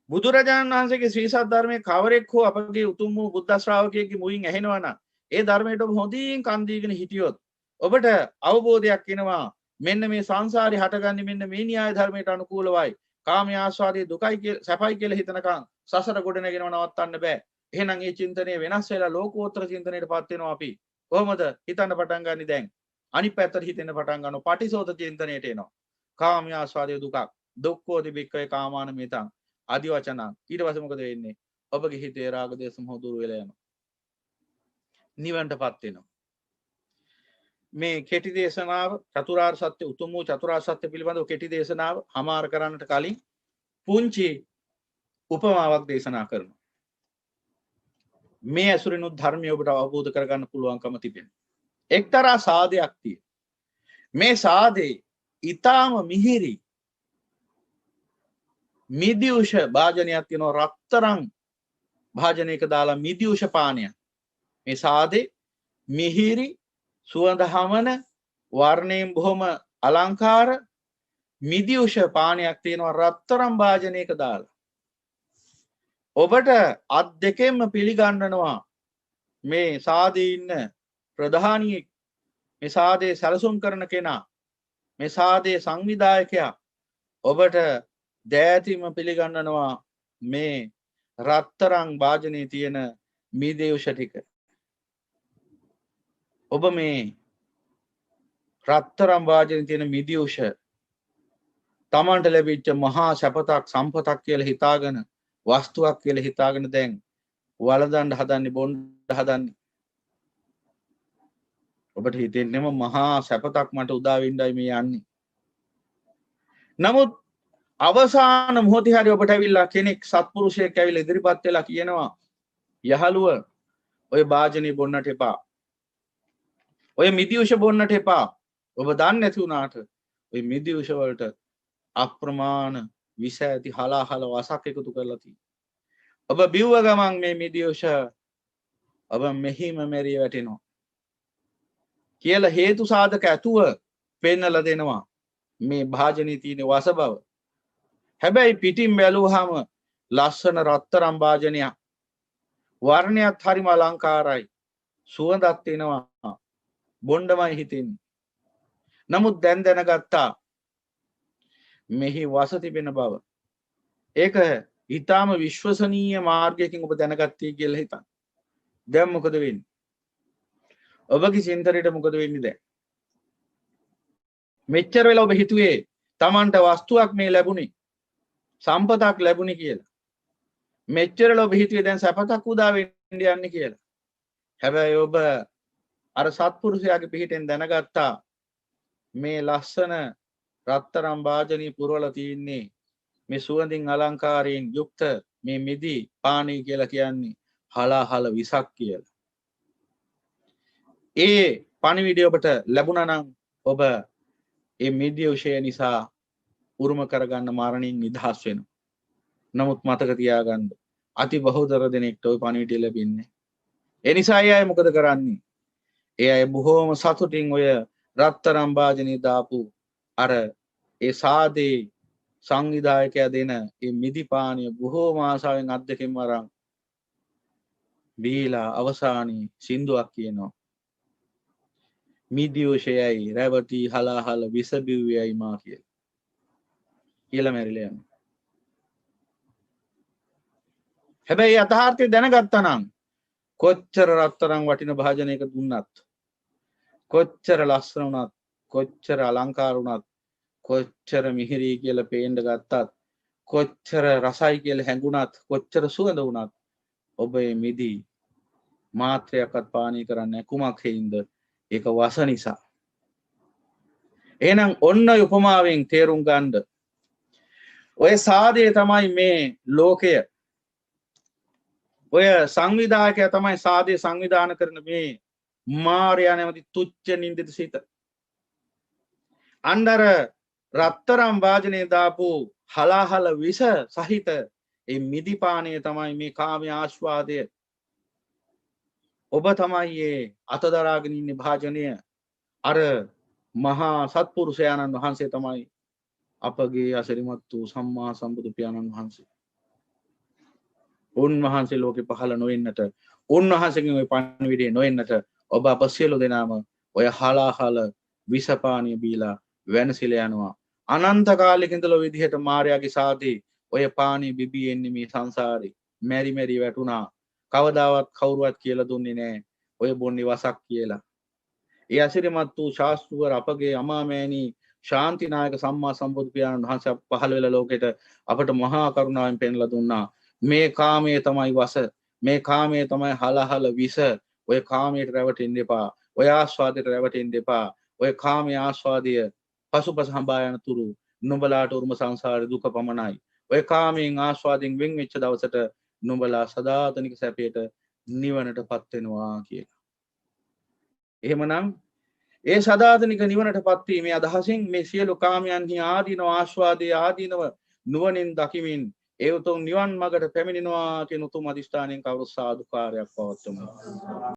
බුදුරජාණන් වහන්සේගේ ශ්‍රී සත්‍ය ධර්මයේ කවරෙක් හෝ අපගේ උතුම් වූ බුද්ධ ශ්‍රාවකයෙක්ගේ මුවින් ඇහෙනවා නම් ඒ ධර්මයට ඔබ හොඳින් කන් දීගෙන හිටියොත් ඔබට අවබෝධයක් එනවා මෙන්න මේ සංසාරේ හටගන්නේ මෙන්න මේ න්‍යාය ධර්මයට අනුකූලවයි. කාමී ආස්වාදයේ දුකයි කියලා සැපයි කියලා හිතනකම් සසර ගොඩ නැගෙනව නවත්තන්න බෑ. එහෙනම් මේ චින්තනය වෙනස් වෙලා ලෝකෝත්තර චින්තනයටපත් වෙනවා අපි. කොහොමද හිතන්න පටන් ගන්නේ දැන්? අනිත් පැත්තට හිතෙන්න පටන් ගන්නවා. පටිසෝත චින්තනයට එනවා. කාමී ආස්වාදයේ දුකක්. දුක්ඛෝති බික්ඛවේ කාමාන මිතං. ආදි වචන. ඊට පස්සේ මොකද වෙන්නේ? ඔබගේ හිතේ රාග දේශ මොහ දුර වෙලා යනවා. නිවන්ටපත් වෙනවා. මේ කෙටි දේශනාව චතුරාර්ය සත්‍ය උතුම් වූ චතුරාර්ය සත්‍ය පිළිබඳව කෙටි දේශනාව හමාර කරන්නට කලින් පුංචි උපමාවක් දේශනා කරනවා. මේ ඇසුරිනුත් ධර්මය ඔබට අවබෝධ කරගන්න පුළුවන්කම තිබෙනවා. එක්තරා සාදයක් තියෙනවා. මේ සාදේ ඊටාම මිහිරි මිදිඋෂ භාජනයක් තියෙනවා. රත්තරන් භාජනයක දාලා මිදිඋෂ පානයක්. මේ සාදේ මිහිරි සුවඳ හමන වර්ණයෙන් බොහොම අලංකාර මිදිඋෂ පානයක් තියෙනවා රත්තරන් භාජනයක දාලා. ඔබට අත් දෙකෙන්ම පිළිගන්නනවා මේ සාදේ ඉන්න ප්‍රධානියෙක්, මේ සාදේ සැලසුම් කරන කෙනා, මේ සාදේ සංවිධායකයා ඔබට දෑතිම පිළිගන්නනවා මේ රත්තරන් භාජනයේ තියෙන මිදිඋෂ ටික. ඔබ මේ රත්තරන් වාජනයේ තියෙන මිදිඋෂ තමන්ට ලැබිච්ච මහා සැපතක් සම්පතක් කියලා හිතාගෙන වස්තුවක් කියලා හිතාගෙන දැන් වළඳන්න හදන්නේ බොන්න හදන්නේ. ඔබට හිතෙන්නේම මහා සැපතක් මට උදා වෙන්නයි මේ යන්නේ. නමුත් අවසාන මොහොතේ හරි ඔබට ඇවිල්ලා කෙනෙක් සත්පුරුෂයෙක් ඇවිල්ලා ඉදිරිපත් වෙලා කියනවා යහළුව ඔය භාජනේ බොන්නට එපා. ඔය මිදිඋෂ බොන්නට එපා. ඔබ දන්නේ නැති වුණාට ඔය මිදිඋෂ වලට අප්‍රමාණ විස ඇති හලාහල වසක් එකතු කරලා තියෙනවා. ඔබ බිව්ව ගමන් මේ මිදිඋෂ ඔබ මෙහිම මෙරිය වැටෙනවා. කියලා හේතු සාධක ඇතුව පෙන්නලා දෙනවා මේ භාජනයේ තියෙන වස බව. හැබැයි පිටින් බැලුවාම ලස්සන රත්තරන් භාජනයක්. වර්ණයත් හරිම අලංකාරයි. සුවඳක් එනවා. බොණ්ඩමයි හිතෙන්නේ. නමුත් දැන් දැනගත්තා මෙහි වස තිබෙන බව. ඒක ඊටාම විශ්වසනීය මාර්ගයකින් ඔබ දැනගත්තී කියලා හිතන්න. දැන් මොකද වෙන්නේ? ඔබගේ චින්තනයට මොකද වෙන්නේ දැන්? මෙච්චර වෙලා ඔබ හිතුවේ Tamanට වස්තුවක් මේ ලැබුණේ සම්පතක් ලැබුණේ කියලා. මෙච්චර වෙලා ඔබ හිතුවේ දැන් සැපතක් උදා වෙන්න යන්නේ කියලා. හැබැයි ඔබ අර සත්පුරුෂයාගේ පිහිටෙන් දැනගත්තා මේ ලස්සන රත්තරන් භාජනී පුරවලා තින්නේ මේ සුවඳින් අලංකාරයෙන් යුක්ත මේ මිදි පානී කියලා කියන්නේ හලාහල විසක් කියලා. ඒ පණිවිඩය ඔබට ලැබුණා නම් ඔබ ඒ මිදි උෂය නිසා උරුම කරගන්න මරණින් නිදහස් වෙනවා. නමුත් මතක තියාගන්න අති බහුතර දෙනෙක්ට ওই පණිවිඩය ලැබෙන්නේ. ඒ නිසා අය මොකද කරන්නේ? ඒ අය බොහෝම සතුටින් ඔය රත්තරන් භාජනී දාපු අර ඒ සාදේ සංවිධායකයා දෙන ඒ මිදි පානීය බොහෝම ආසාවෙන් අත් දෙකෙන් වරන් බීලා අවසානයේ සින්දුවක් කියනවා. මිදියෝෂයයි රැවටි හලාහල විස බිව්වේයි මා කියලා මැරිලා යනවා. හැබැයි යථාර්ථය දැනගත්තා නම් කොච්චර රත්තරන් වටින භාජනයක දුන්නත් කොච්චර ලස්සන වුණත් කොච්චර අලංකාර වුණත් කොච්චර මිහිරි කියලා පේන්න ගත්තත් කොච්චර රසයි කියලා හැඟුණත් කොච්චර සුවඳ වුණත් ඔබ මේ මිදි මාත්‍රයක්වත් පානීය කරන්නේ කුමක් හේින්ද? ඒක වස නිසා. එහෙනම් ඔන්න උපමාවෙන් තේරුම් ගන්න. ඔය සාදේ තමයි මේ ලෝකය. ඔය සංවිධායකයා තමයි සාදේ සංවිධානය කරන මේ මාර්යා නැමැති තුච්ච නින්දිත සිත. අnder රත්තරන් වාජනේ දාපු හලාහල විස සහිත ඒ මිදි පානය තමයි මේ කාමයේ ආස්වාදය. ඔබ තමයි මේ අතදරාගෙන ඉන්නේ භාජනය. අර මහා සත්පුරුෂයාණන් වහන්සේ තමයි අපගේ අසිරිමත් වූ සම්මා සම්බුදු පියාණන් වහන්සේ. උන්වහන්සේ ලෝකෙ පහළ නොවෙන්නට, උන්වහන්සේගෙන් ওই පණිවිඩය නොවෙන්නට ඔබ අප සියලු දෙනාම ඔය හලාහල විස පානීය බීලා වෙනසිලා යනවා. අනන්ත කාලෙක ඉඳලා ඔය විදිහට මායාවේ සාදී ඔය පානීය බිබී එන්නේ මේ සංසාරේ. මෙරි මෙරි වැටුණා. කවදාවත් කවුරුවත් කියලා දුන්නේ නැහැ ඔය බොන්නේ වසක් කියලා. ඒ අසිරිමත් වූ ශාස්ත්‍රවර අපගේ අමාමෑණී ශාන්තිනායක සම්මා සම්බුදු පියාණන් වහන්සේ පහළ වෙලා ලෝකෙට අපට මහා කරුණාවෙන් පෙන්ලා දුන්නා. මේ කාමයේ තමයි වස, මේ කාමයේ තමයි හලහල විස. ඔය කාමයට රැවටෙන්න එපා. ඔය ආස්වාදයට රැවටෙන්න එපා. ඔය කාමයේ ආස්වාදය පසුපස හඹා යන තුරු නුඹලාට උරුම සංසාරේ දුක පමණයි. ඔය කාමයෙන් ආස්වාදයෙන් වෙන් වෙච්ච දවසට නුඹලා සදාතනික සැපයට නිවනටපත් වෙනවා කියලා. එහෙමනම් ඒ සදාතනික නිවනටපත් වීමේ අදහසින් මේ සියලු කාමයන්හි ආදීනව ආස්වාදයේ ආදීනව නුවණින් දකිමින් ඒ උතුම් නිවන් මාර්ගට පැමිණෙනවා කියන උතුම් අදිෂ්ඨානයෙන් කවුරු සාදුකාරයක් පවත්වමු.